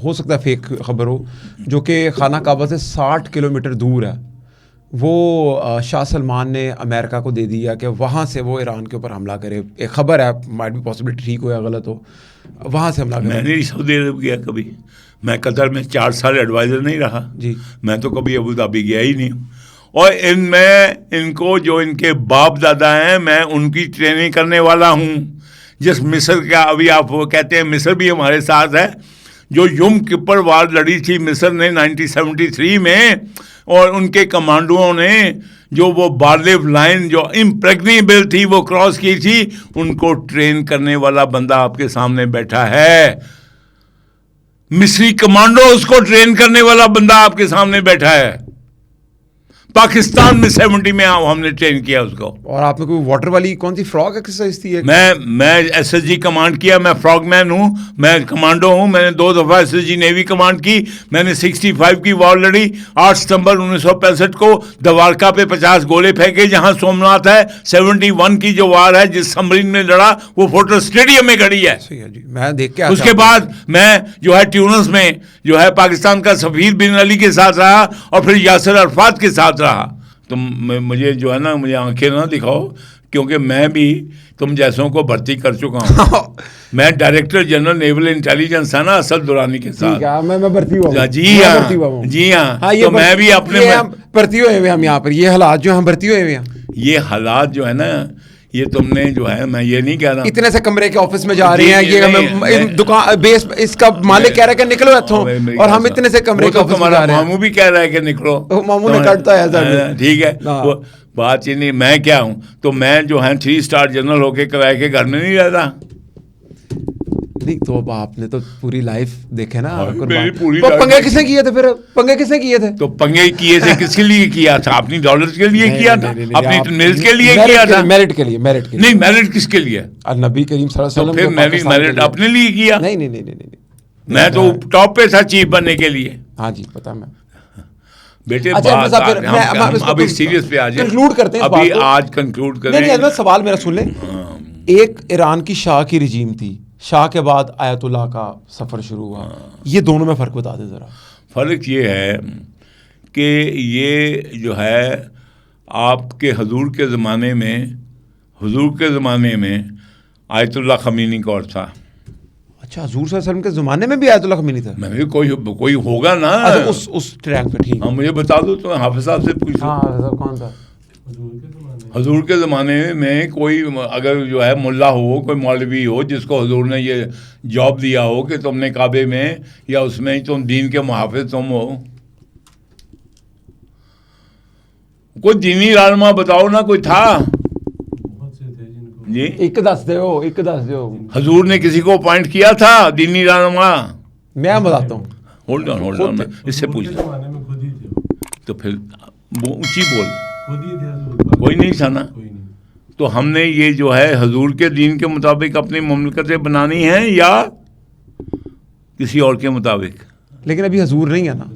हो सकता है फेक खबर हो, जो कि खाना काबा से 60 किलोमीटर दूर है, वो शाह सलमान ने अमेरिका को दे दिया कि वहाँ से वो ईरान के ऊपर हमला करे। एक खबर है, माइट भी पॉसिबिलिटी ठीक हो या गलत हो, वहाँ से हमला करे। मैंने नहीं सऊदी अरब गया कभी, मैं कतर में 4 साल एडवाइज़र नहीं रहा जी, मैं तो कभी अबू धाबी गया ही नहीं। और इनमें इनको जो इनके बाप दादा हैं, मैं उनकी ट्रेनिंग करने वाला हूँ। जिस मिस्र का अभी आप वो कहते हैं, मिस्र भी हमारे साथ है, जो युम किपर वार लड़ी थी मिस्र ने 1973 में, और उनके कमांडोओं ने जो वो बारलिव लाइन जो इम्प्रेग्नेबल थी वो क्रॉस की थी, उनको ट्रेन करने वाला बंदा आपके सामने बैठा है। मिस्री कमांडो उसको ट्रेन करने वाला बंदा आपके सामने बैठा है। पाकिस्तान में 70 में हमने ट्रेन किया उसको। और आपने कोई वाटर वाली कौन सी फ्रॉग एक्सरसाइज थी? मैं एसएसजी कमांड किया, मैं फ्रॉगमैन हूँ, मैं कमांडो हूँ। मैंने 2 दफा एसएसजी नेवी कमांड की। मैंने 65 की वॉर लड़ी। 8 सितंबर 1965 को द्वारका पे 50 गोले फेंके जहां सोमनाथ है। 71 की जो वार है जिस सबमरीन में लड़ा वो फोटो स्टेडियम में खड़ी है। सही है जी, मैं देख के उसके बाद मैं जो है ट्यूनिस में जो है पाकिस्तान का सफीर बिन अली के साथ रहा और फिर यासिर अरफात के साथ रहा। तो मुझे जो है ना, मुझे आंखें ना दिखाओ, क्योंकि मैं भी तुम जैसों को भर्ती कर चुका हूँ। मैं डायरेक्टर जनरल नेवल इंटेलिजेंस है ना असद दुरानी के साथ। मैं भर्ती हुआ हूँ। जी हाँ, जी हाँ। ये तो मैं भी अपने भर्ती हुए हुए हम यहाँ पर, ये हालात जो हम भर्ती हुए हुए हैं, ये हालात जो है ना, ये तुमने जो है, मैं ये नहीं कह रहा इतने से कमरे के ऑफिस में जा रहे हैं, ये हमें दुकान बेस इसका मालिक कह रहा है कि निकलो इथों, और हम इतने से कमरे के ऑफिस में जा रहे हैं। मामू भी कह रहा है कि निकलो, मामू ने काटता है। ठीक है, बात ये नहीं। मैं क्या हूँ, तो मैं जो है 3 स्टार जनरल होके किराए के घर में नहीं रहता। नहीं तो अब आपने तो पूरी लाइफ देखे ना। मेरी पूरी तो पंगे किसने किए थे फिर? पंगे किसने किए थे? तो पंगे किए थे किसके लिए किया था? अपनी डॉलर के लिए किया था, अपनी मिल्स के लिए किया था, मेरिट के लिए। मेरिट के लिए नहीं, मेरिट किसके लिए? नबी करीम सल्लल्लाहु अलैहि वसल्लम। फिर मैं भी मेरिट अपने लिए किया। नहीं नहीं नहीं नहीं, मैं तो टॉप पे था चीफ बनने के लिए। हाँ जी, पता मैं। बेटे हम अभी सीरियस पे आ जाए, कंक्लूड करते हैं अभी आज कंक्लूड करें। नहीं, सवाल मेरा सुन ले। एक ईरान की शाह की रिजीम थी, शाह के बाद आयतुल्लाह का सफर शुरू हुआ। ये दोनों में फर्क बता दें जरा। फर्क ये है कि ये जो है आपके हुजूर के ज़माने में आयतुल्लाह खमीनी कौर था। अच्छा, हुजूर सल्लल्लाहु अलैहि वसल्लम के ज़माने में भी आयतुल्लाह खमीनी था? मैं भी कोई होगा ना। अच्छा, उस ट्रैक पे। ठीक। हाँ, मुझे बता दो, तो हाफिज़ साहब से पूछो। हाँ, हाफिज़ कौन था? हुजूर के ज़माने में कोई अगर जो है मुल्ला हो, कोई मौलवी हो जिसको हुजूर ने ये जॉब दिया हो कि तुमने काबे में या उसमें तुम दीन के मुहाफिज तुम हो, कोई दीनी रहनुमा बताओ ना, कोई था? जी, एक दस दो। हुजूर ने किसी को अपॉइंट किया था दीनी रहनुमा? मैं बताता हूँ। होल्ड ऑन, इससे पूछ। तो फिर ऊंची बोल। कोई नहीं था ना। तो हमने ये जो है हुजूर के दीन के मुताबिक अपनी मुमलकतें बनानी है या किसी और के मुताबिक? लेकिन अभी हुजूर नहीं है ना।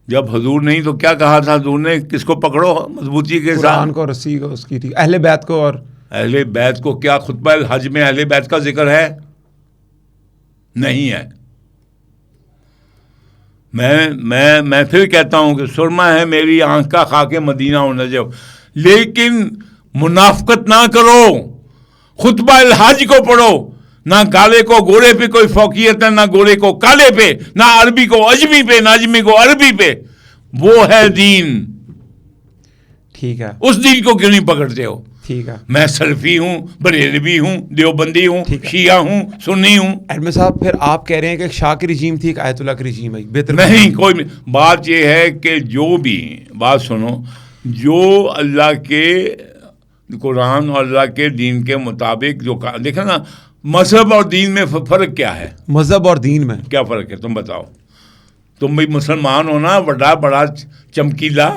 जब हुजूर नहीं तो क्या कहा था हुजूर ने? किसको पकड़ो मजबूती के साथ? कुरान को, रस्सी को, उसकी थी अहले बैत को। और अहले बैत को क्या खुतबा हज में अहले बैत का जिक्र है? नहीं है। मैं फिर कहता हूं कि सुरमा है मेरी आंख का खाके मदीना हो नजब, लेकिन मुनाफकत ना करो। खुतबा हज को पढ़ो, ना काले को गोरे पे कोई फौकियत है, ना गोरे को काले पे, ना अरबी को अजमी पे, ना अजमी को अरबी पे। वो है दीन। ठीक है, उस दीन को क्यों नहीं पकड़ते हो? ठीक है, मैं सल्फी हूँ, बरेलवी हूँ, देवबंदी हूँ, शिया हूँ, सुन्नी हूँ। एडमिन साहब, फिर आप कह रहे हैं कि एक शाह की रिजीम थी, एक आयतुल्लाह की रिजीम है, बेहतर नहीं। कोई बात यह है कि जो भी बात सुनो, जो अल्लाह के कुरान और अल्लाह के दीन के मुताबिक जो देखा ना, मजहब और दीन में फ़र्क क्या है? मजहब और दीन में क्या फ़र्क है तुम बताओ? तुम भी मुसलमान हो ना, बड़ा चमकीला।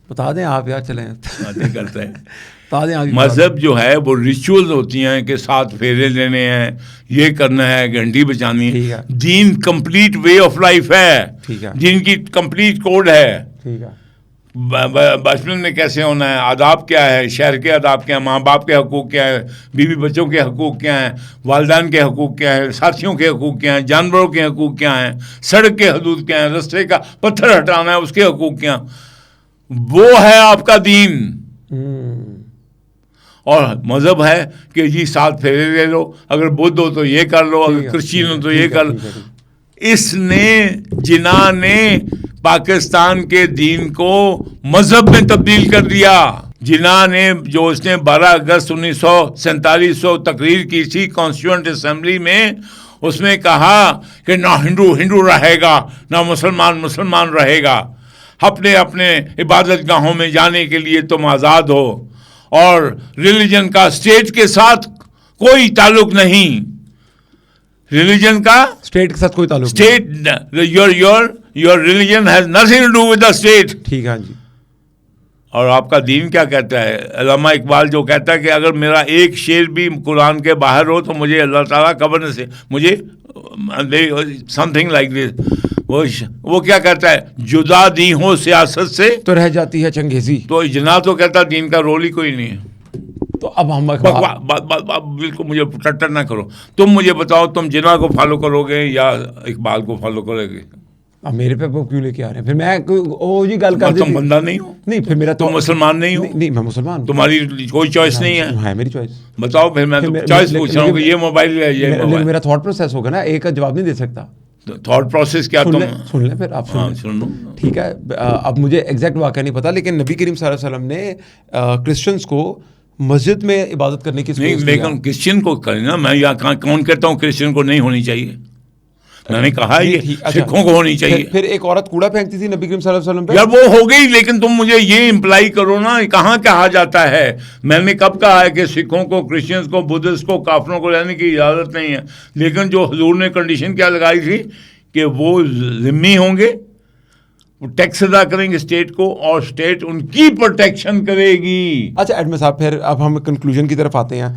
बता दें आप यार, चलें बातें करते हैं। बता दें आप। मजहब जो है वो रिचुअल्स होती हैं कि 7 फेरे लेने हैं, ये करना है, घंटी बजानी है। दीन कंप्लीट वे ऑफ लाइफ है। ठीक है, दीन की कंप्लीट कोड है। ठीक है। बचपन में कैसे होना है, आदाब क्या है, शहर के आदाब क्या है, माँ बाप के हकूक़ क्या है, बीवी बच्चों के हकूक़ क्या हैं, वालिदैन के हकूक़ क्या है, साथियों के हकूक़ क्या हैं, जानवरों के हकूक़ क्या हैं, सड़क के हदूद क्या हैं, रास्ते का पत्थर हटाना है उसके हकूक़ क्या, वो है आपका दीन। और मज़हब है कि जी 7 फेरे ले लो, अगर बुद्ध हो तो ये कर लो, अगर क्रिश्चियन हो तो ये कर लो। इसने जिना ने पाकिस्तान के दीन को मजहब में तब्दील कर दिया। जिना ने जो उसने 12 अगस्त 1947 तकरीर की थी कॉन्स्टिट्यूएंट असेंबली में, उसमें कहा कि ना हिंदू हिंदू रहेगा, ना मुसलमान मुसलमान रहेगा, अपने अपने इबादत गाहों में जाने के लिए तुम आज़ाद हो, और रिलीजन का स्टेट के साथ कोई ताल्लुक नहीं। रिलीजन का स्टेट के साथ कोई ताल्लुक state your religion has nothing to do with the state. ठीक है जी। और आपका दीन क्या कहता है? अल्लामा इकबाल जो कहता है कि अगर मेरा एक शेर भी कुरान के बाहर हो तो मुझे अल्लाह ताला कब्र से मुझे समथिंग लाइक दिस, वो क्या कहता है, जुदा दी हो सियासत से तो रह जाती है चंगेजी। तो इजना तो कहता दीन का रोल ही कोई नहीं है। तो अब हम बिल्कुल मुझे टट्टर ना करो। तुम मुझे बताओ, तुम जिना को फॉलो करोगे या इकबाल को फॉलो करोगे? अब मेरे पे वो क्यों लेके आ रहे हैं? फिर मैं वो जी गल कर, तुम बंदा नहीं हो? नहीं, फिर मेरा तुम मुसलमान नहीं हो? नहीं, मैं मुसलमान। तुम्हारी कोई चॉइस नहीं है? है मेरी चॉइस। बताओ फिर मैं चॉइस पूछ रहा हूँ कि ये मोबाइल है, ये मोबाइल। मेरा थॉट प्रोसेस होगा ना, एक का जवाब नहीं दे सकता। थॉट प्रोसेस क्या? तुम सुन ले फिर आप सुन लो। ठीक है, अब मुझे एग्जैक्ट वाक़या नहीं पता, लेकिन नबी करीम सल्लल्लाहु अलैहि वसल्लम ने क्रिश्चियंस को मस्जिद में इबादत करने की नहीं, लेकिन क्रिश्चियन को करें ना। मैं यहाँ कौन कहता हूँ क्रिश्चियन को नहीं होनी चाहिए? मैंने कहा ये सिखों को होनी चाहिए। फिर एक औरत कूड़ा फेंकती थी नबी करीम सल्लल्लाहु अलैहि वसल्लम पे। यार वो हो गई, लेकिन तुम मुझे ये इम्प्लाई करो ना, कहाँ कहा जाता है? मैंने कब कहा है कि सिखों को, क्रिश्चियंस को, बुद्धिस्ट को, काफरों को रहने की इजाज़त नहीं है? लेकिन जो हुजूर ने कंडीशन क्या लगाई थी कि वो जिम्मी होंगे, वो टैक्स अदा करेंगे स्टेट को, और स्टेट उनकी प्रोटेक्शन करेगी। अच्छा एडमिन साहब, फिर अब हम कंक्लूजन की तरफ आते हैं।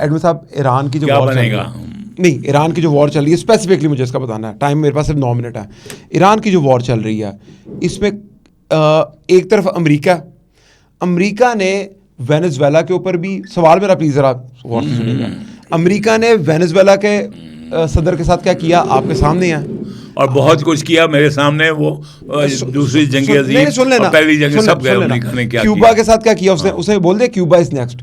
एडमिन साहब, ईरान की जो क्या वॉर बनेगा? नहीं, ईरान की जो वॉर चल रही है, स्पेसिफिकली मुझे इसका बताना है, टाइम मेरे पास सिर्फ 9 मिनट है। ईरान की जो वॉर चल रही है, इसमें एक तरफ अमेरिका ने वेनेजुएला के ऊपर भी, सवाल मेरा प्लीज़ ज़रा गौर से सुनिएगा, अमेरिका ने वेनेजुएला के सदर के साथ क्या किया आपके सामने है, और बहुत कुछ किया मेरे सामने। वो दूसरी जंग अजीम और पहली जंग सब गए, अमेरिका ने क्या क्यूबा के साथ क्या किया उसने बोल दिया क्यूबा इज नेक्स्ट।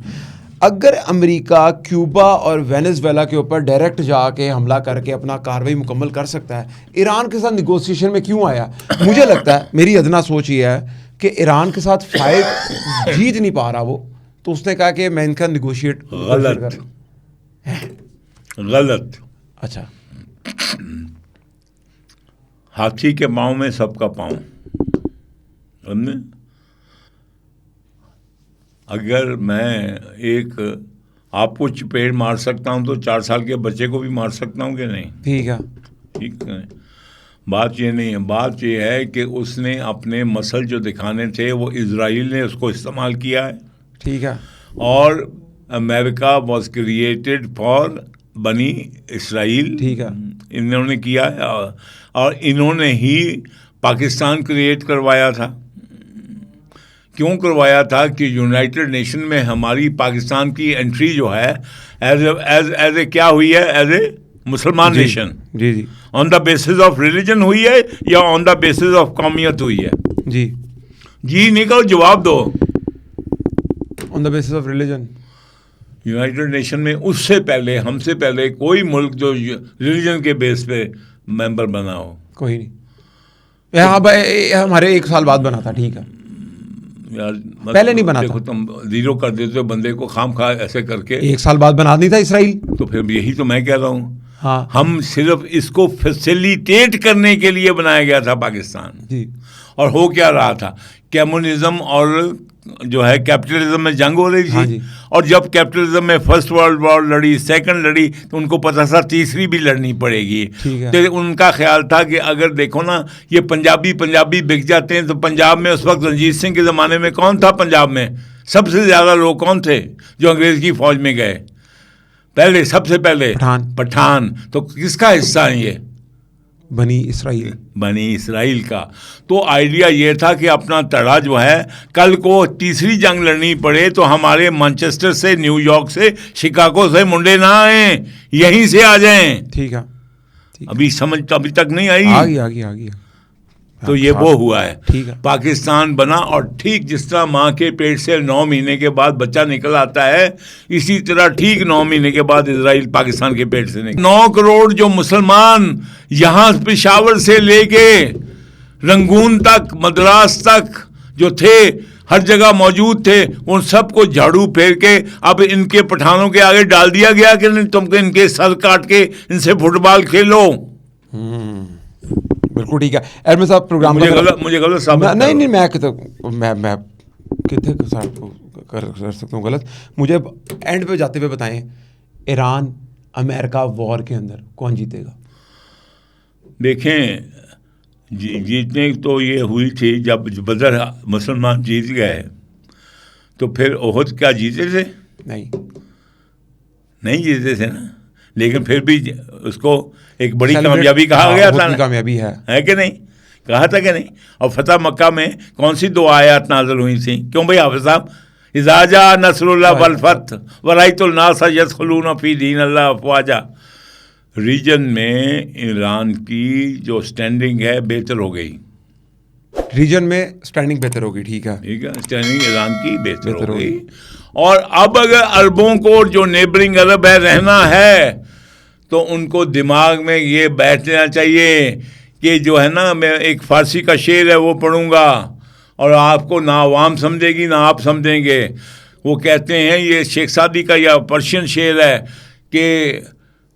अगर अमेरिका क्यूबा और वेनेजुएला के ऊपर डायरेक्ट जाके हमला करके अपना कार्रवाई मुकम्मल कर सकता है, ईरान के साथ निगोसिएशन में क्यों आया? मुझे लगता है, मेरी अदना सोच ये है कि ईरान के साथ फाइट जीत नहीं पा रहा वो, तो उसने कहा कि मैं इनका निगोशिएट गलत। अच्छा, हाथी के पाँव में सबका पाँव, समझे? अगर मैं एक आपको चपेट मार सकता हूँ तो 4 साल के बच्चे को भी मार सकता हूँ कि नहीं? ठीक है, ठीक है। बात ये नहीं है, बात ये है कि उसने अपने मसल जो दिखाने थे वो इजराइल ने उसको इस्तेमाल किया है। ठीक है। और अमेरिका वॉज क्रिएटेड फॉर बनी इसराइल। ठीक है। इन्होंने किया है, और इन्होंने ही पाकिस्तान क्रिएट करवाया था। क्यों करवाया था कि यूनाइटेड नेशन में हमारी पाकिस्तान की एंट्री जो है एज ए क्या हुई है, एज ए मुसलमान नेशन। जी जी। On the basis of religion हुई है या ऑन द बेसिस ऑफ कौमियत हुई है? जी जी नहीं कहो, जवाब दो। On the basis of religion. United Nation में उससे पहले, हमसे पहले कोई मुल्क जो रिलीजन के बेस पे मेंबर बना हो? कोई नहीं। यहाँ हमारे 1 साल बाद बना था। ठीक है यार, पहले नहीं बना देखो, था। तुम जीरो कर देते हो बंदे को खाम खा ऐसे करके। 1 साल बाद बना नहीं था इसराइल। तो फिर यही तो मैं कह रहा हूँ। हाँ, हम सिर्फ इसको फैसिलिटेट करने के लिए बनाया गया था पाकिस्तान जी। और हो क्या रहा था, कम्युनिज्म और जो है कैपिटलिज्म में जंग हो रही हाँ थी। जी। और जब कैपिटलिज्म में फर्स्ट वर्ल्ड वॉर लड़ी, सेकंड लड़ी, तो उनको पता था तीसरी भी लड़नी पड़ेगी। ठीक है। तो उनका ख्याल था कि अगर देखो ना, ये पंजाबी बिक जाते हैं, तो पंजाब में उस वक्त रणजीत सिंह के ज़माने में कौन था? पंजाब में सबसे ज़्यादा लोग कौन थे जो अंग्रेज़ की फ़ौज में गए? पहले, सबसे पहले पठान। तो किसका हिस्सा है ये? बनी इसराइल। बनी इसराइल का। तो आइडिया ये था कि अपना तड़ा जो है, कल को तीसरी जंग लड़नी पड़े तो हमारे मैनचेस्टर से, न्यूयॉर्क से, शिकागो से मुंडे ना आए, यहीं से आ जाएं। ठीक है। अभी समझ अभी तक नहीं आई? आ गई। तो ये वो हुआ है। ठीक है। पाकिस्तान बना, और ठीक जिस तरह माँ के पेट से 9 महीने के बाद बच्चा निकल आता है, इसी तरह ठीक 9 महीने के बाद इजराइल पाकिस्तान के पेट से निकल। 9 करोड़ जो मुसलमान यहाँ पेशावर से लेके रंगून तक, मद्रास तक जो थे, हर जगह मौजूद थे, उन सबको झाड़ू फेर के अब इनके पठानों के आगे डाल दिया गया कि नहीं, तुमको इनके सर काट के इनसे फुटबॉल खेलो। बिल्कुल ठीक है। एडमिन साहब, प्रोग्राम मुझे गलत साबित नहीं, मैं कितने कर सकता हूँ गलत? मुझे एंड पे जाते हुए बताएं, ईरान अमेरिका वॉर के अंदर कौन जीतेगा? देखें, जीतने तो ये हुई थी जब बदर मुसलमान जीत गए, तो फिर ओहद क्या जीते थे? नहीं जीते थे ना, लेकिन फिर भी उसको एक बड़ी कामयाबी कहा गया था ना, कामयाबी है कि नहीं? कहा था कि नहीं? और फतह मक्का में कौन सी 2 आयत नाज़िल हुई थी? क्यों भाई हाफिज़ साहब? इज़ा जा नस्रुल्लाह वल फतह व रअयतुन नास यदखुलूना फी दीनिल्लाह अफ़वाजा। रीजन में ईरान की जो स्टैंडिंग है बेहतर हो गई। रीजन में स्टैंडिंग बेहतर होगी, ठीक है, स्टैंडिंग ईरान की बेहतर हो गई। और अब अगर अरबों को, जो नेबरिंग अरब है, रहना है, तो उनको दिमाग में ये बैठना चाहिए कि जो है ना, मैं एक फ़ारसी का शेर है वो पढ़ूंगा और आपको ना आवाम समझेगी ना आप समझेंगे। वो कहते हैं, ये शेख सादी का या पर्शियन शेर है कि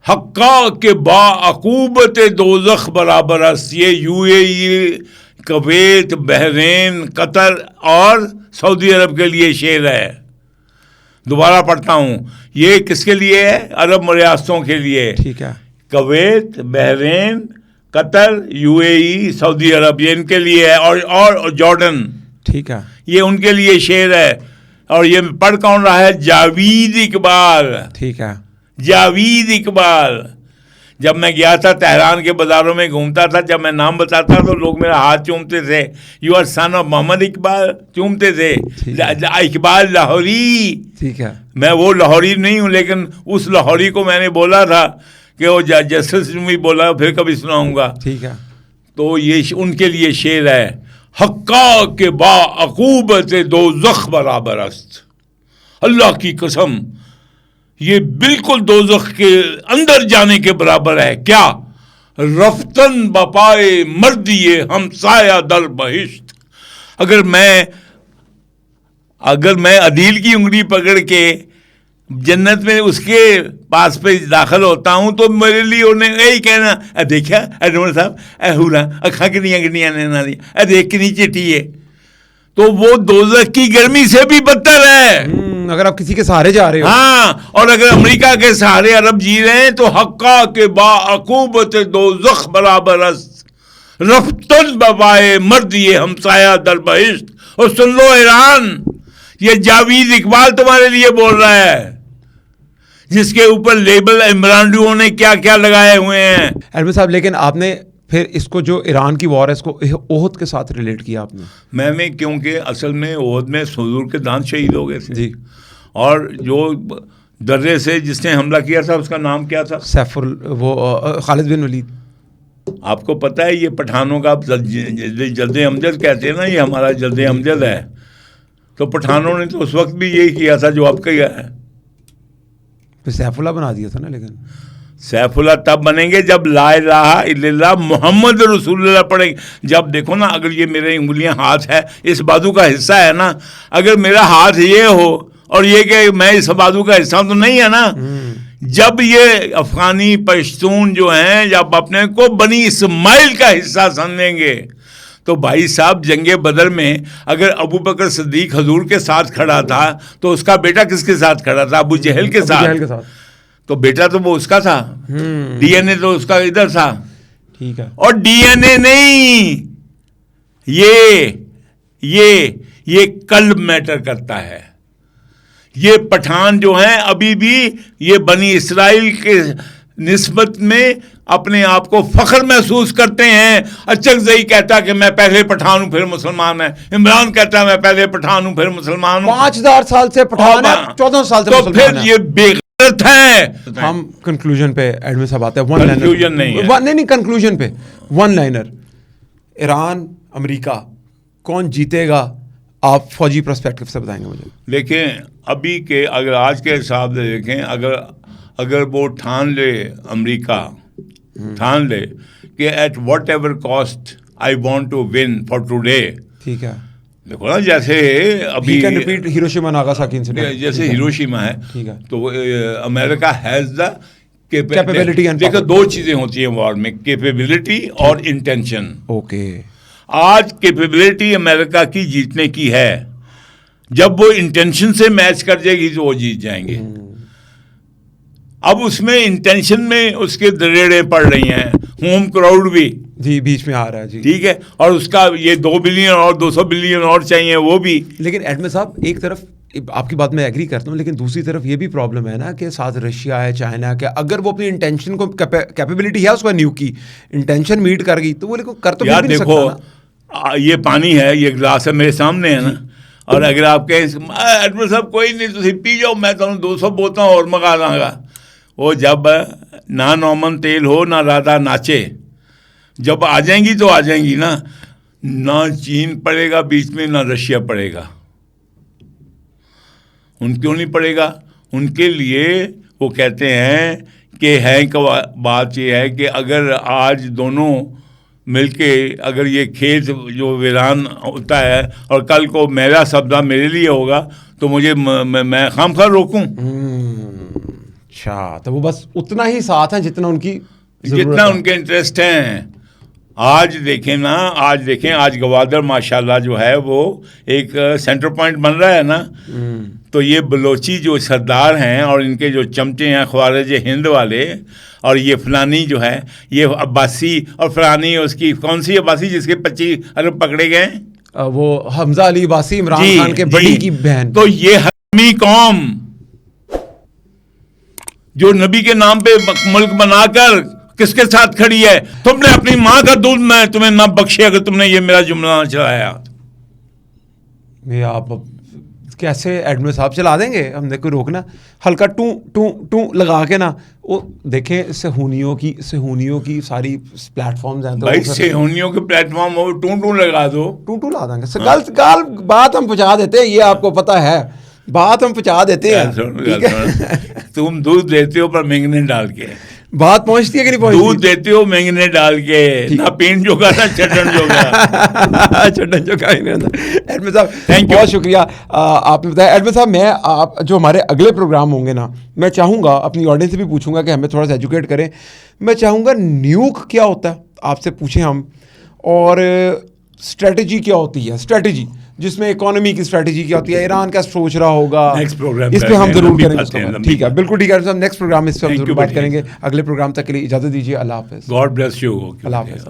हक्का के बाअकूबत दोज़ख बराबर अस्त। ये UAE, कुवैत, बहरीन, कतर और सऊदी अरब के लिए शेर है। दोबारा पढ़ता हूँ, ये किसके लिए है? अरब रियासतों के लिए, ठीक है। Kuwait, Bahrain, Qatar, UAE, Saudi Arabia, ये इनके लिए है, और जॉर्डन, ठीक है, ये उनके लिए शेर है। और ये पढ़ कौन रहा है? जावेद इकबाल, ठीक है, जावेद इकबाल। जब मैं गया था तेहरान के बाज़ारों में घूमता था, जब मैं नाम बताता तो लोग मेरा हाथ चूमते थे, you are son of Mohammad Iqbal, चूमते थे, इकबाल लाहौरी। ठीक है। मैं वो लाहौरी नहीं हूँ, लेकिन उस लाहौरी को मैंने बोला था कि वो जस्टिस भी बोला, फिर कभी सुनाऊंगा। ठीक है। तो ये उनके लिए शेर है, हक्का के बाअकूबत दोज़ख बराबर अस्त। अल्लाह की कसम, ये बिल्कुल दोज़ख के अंदर जाने के बराबर है। क्या? रफ्तन बपाए मर्दिए हम साया दर बहिश्त। अगर मैं अदील की उंगली पकड़ के जन्नत में उसके पास पे दाखिल होता हूँ, तो मेरे लिए उन्हें यही कहना, देखा एडमंड साहब, हुरा अखा किनिया ने देख के नीचे चिट्ठी है, तो वो दोज़ख की गर्मी से भी बदतर है। अगर आप किसी के सहारे जा रहे हो। हाँ, और अगर अमेरिका के सहारे अरब जी रहे हैं, तो हक्का के बाअकूबत दोज़ख बराबर अस्त, रफ्तन बबाए मर्दिए हमसाया दर बहिश्त। और सुन लो ईरान, ये जावेद इकबाल तुम्हारे लिए बोल रहा है, जिसके ऊपर लेबल इमरान ने क्या क्या लगाए हुए हैं। एडमिन साहब, लेकिन आपने फिर इसको जो ईरान की वॉर है, इसको ओहद के साथ रिलेट किया आपने? मैंने, क्योंकि असल में ओहद में हुजूर के दांत शहीद हो गए थे जी। और जो दर्रे से जिसने हमला किया था, उसका नाम क्या था? खालिद बिन वलीद। आपको पता है, ये पठानों का जल्दे अमजद कहते हैं ना, ये हमारा जल्दे अमजद है। तो पठानों ने तो उस वक्त भी यही किया था जो आपका किया है। फिर सैफुल्लाह बना दिया था ना। लेकिन सैफुल्लाह तब बनेंगे जब ला इलाहा इल्लल्लाह मुहम्मद रसूलुल्लाह पढ़ेंगे। जब देखो ना, अगर ये मेरे उंगलियां हाथ है, इस बाजू का हिस्सा है ना, अगर मेरा हाथ ये हो और ये कि मैं इस बाजू का हिस्सा तो नहीं है ना, जब ये अफगानी पश्तून जो हैं, जब अपने को बनी इस्माइल का हिस्सा समझेंगे, तो भाई साहब, जंगे बदर में अगर अबू बकर सिद्दीक हजूर के साथ खड़ा था, तो उसका बेटा किसके साथ खड़ा था? अबू जहल के साथ। तो बेटा तो वो उसका था, DNA तो उसका इधर था। ठीक है। और DNA नहीं, ये कल्ब मैटर करता है। ये पठान जो हैं, अभी भी ये बनी इसराइल के निस्बत में अपने आप को फख्र महसूस करते हैं। अचकज़ई कहता कि मैं पहले पठान हूं फिर मुसलमान है, इमरान कहता मैं पहले पठान हूं फिर मुसलमान हूं। 5000 साल से पठान है, 14 साल से तो मुसलमान फिर है। ये बेगैरत है। हम कंक्लूजन पे एडमिन साहब आते हैं। कंक्लूजन नहीं है। नहीं, कंक्लूजन पे वन लाइनर। ईरान अमेरिका कौन जीतेगा, आप फौजी पर्सपेक्टिव से बताएंगे मुझे? देखें, अभी के अगर आज के हिसाब से देखें, अगर वो ठान ले, अमेरिका ठान ले कि at whatever cost I want to win for today. ठीक है। देखो ना, जैसे अभी रिपीट हिरोशिमा नागासाकी इंसिडेंट, जैसे हिरोशिमा है, ठीक है, तो अमेरिका हैज द कैपेबिलिटी। देखो, दो चीजें होती हैं वॉर में, कैपेबिलिटी और इंटेंशन। ओके। आज कैपेबिलिटी अमेरिका की जीतने की है, जब वो इंटेंशन से मैच कर जाएगी तो वो जीत जाएंगे। अब उसमें इंटेंशन में उसके दरेड़े पड़ रही हैं, होम क्राउड भी जी बीच में आ रहा है जी। ठीक है, और उसका ये 2 बिलियन और 200 बिलियन और चाहिए वो भी। लेकिन एडमिन साहब एक तरफ आपकी बात में एग्री करता हूँ, लेकिन दूसरी तरफ ये भी प्रॉब्लम है ना कि साथ रशिया है, चाइना है, कि अगर वो अपनी इंटेंशन को कैपेबिलिटी है उसका न्यूक की इंटेंशन मीट कर गई तो वो लेकिन कर तो यार भी नहीं देखो सकता ना। ये पानी है, ये गिलास है मेरे सामने है ना, और अगर आप कहें एडमिन साहब कोई नहीं तुम पी जाओ, मैं तो 200 बोतल और मंगा लाँगा, वो जब ना नॉमन तेल हो ना राधा नाचे, जब आ जाएंगी तो आ जाएंगी ना चीन पड़ेगा बीच में ना रशिया पड़ेगा। उन क्यों नहीं पड़ेगा? उनके लिए वो कहते हैं कि बात ये है कि अगर आज दोनों मिलके अगर ये खेत जो वीरान होता है और कल को मेरा सब्जा मेरे लिए होगा तो मुझे मैं खामखा रोकूं? अच्छा, तो वो बस उतना ही साथ है जितना उनके इंटरेस्ट हैं। आज देखें आज गवादर माशाल्लाह जो है वो एक सेंटर पॉइंट बन रहा है ना, तो ये बलोची जो सरदार हैं और इनके जो चमचे हैं ख्वारिज हिंद वाले, और ये फलानी जो है ये अब्बासी और फलानी उसकी कौन सी अब्बासी जिसके 25 अरब पकड़े गए, वो हमजा अली अब्बासी, इमरान खान के बड़ी की बहन। तो ये हरामी कौम जो नबी के नाम पे मुल्क बनाकर किसके साथ खड़ी है? तुमने अपनी माँ का दूध मैं तुम्हें ना बख्शे अगर तुमने ये मेरा जुमला ना चलाया। ये आप कैसे एडमिन साहब चला देंगे? हमने कोई रोकना, हल्का टू टू टू लगा के ना वो देखें। सेहूनियों की सारी प्लेटफॉर्म्स हैं, तो भाई सेहूनियों के प्लेटफॉर्म हो, टू टू लगा दो, टू ला देंगे। गाल बात हम पहुंचा देते हैं, ये आपको पता है, बात हम पहुंचा देते हैं। तुम दूध देते हो पर मैंगनीज डाल के, बात पहुंचती है कि नहीं पहुंचती? दूध देते हो मैंगनीज डाल के, ना पीन जोगा ना चटन जोगा। चटन जोगा ही नहीं होता। एडमिन साहब थैंक यू, बहुत शुक्रिया आपने बताया। एडमिन साहब मैं आप जो हमारे अगले प्रोग्राम होंगे ना, मैं चाहूँगा अपनी ऑडियंस से भी पूछूंगा कि हमें थोड़ा सा एजुकेट करें। मैं चाहूँगा न्यूक क्या होता है आपसे पूछें हम, और स्ट्रेटजी क्या होती है, स्ट्रेटजी जिसमें इकोनॉमी की स्ट्रेटजी क्या होती है, ईरान क्या सोच रहा होगा, नेक्स्ट प्रोग्राम इस पे हम जरूर करेंगे। ठीक है, बिल्कुल ठीक है, नेक्स्ट प्रोग्राम इस पे हम जरूर बात करेंगे। अगले प्रोग्राम तक के लिए इजाजत दीजिए। अल्लाह हाफिज़। God bless you. अल्लाह हाफिज़।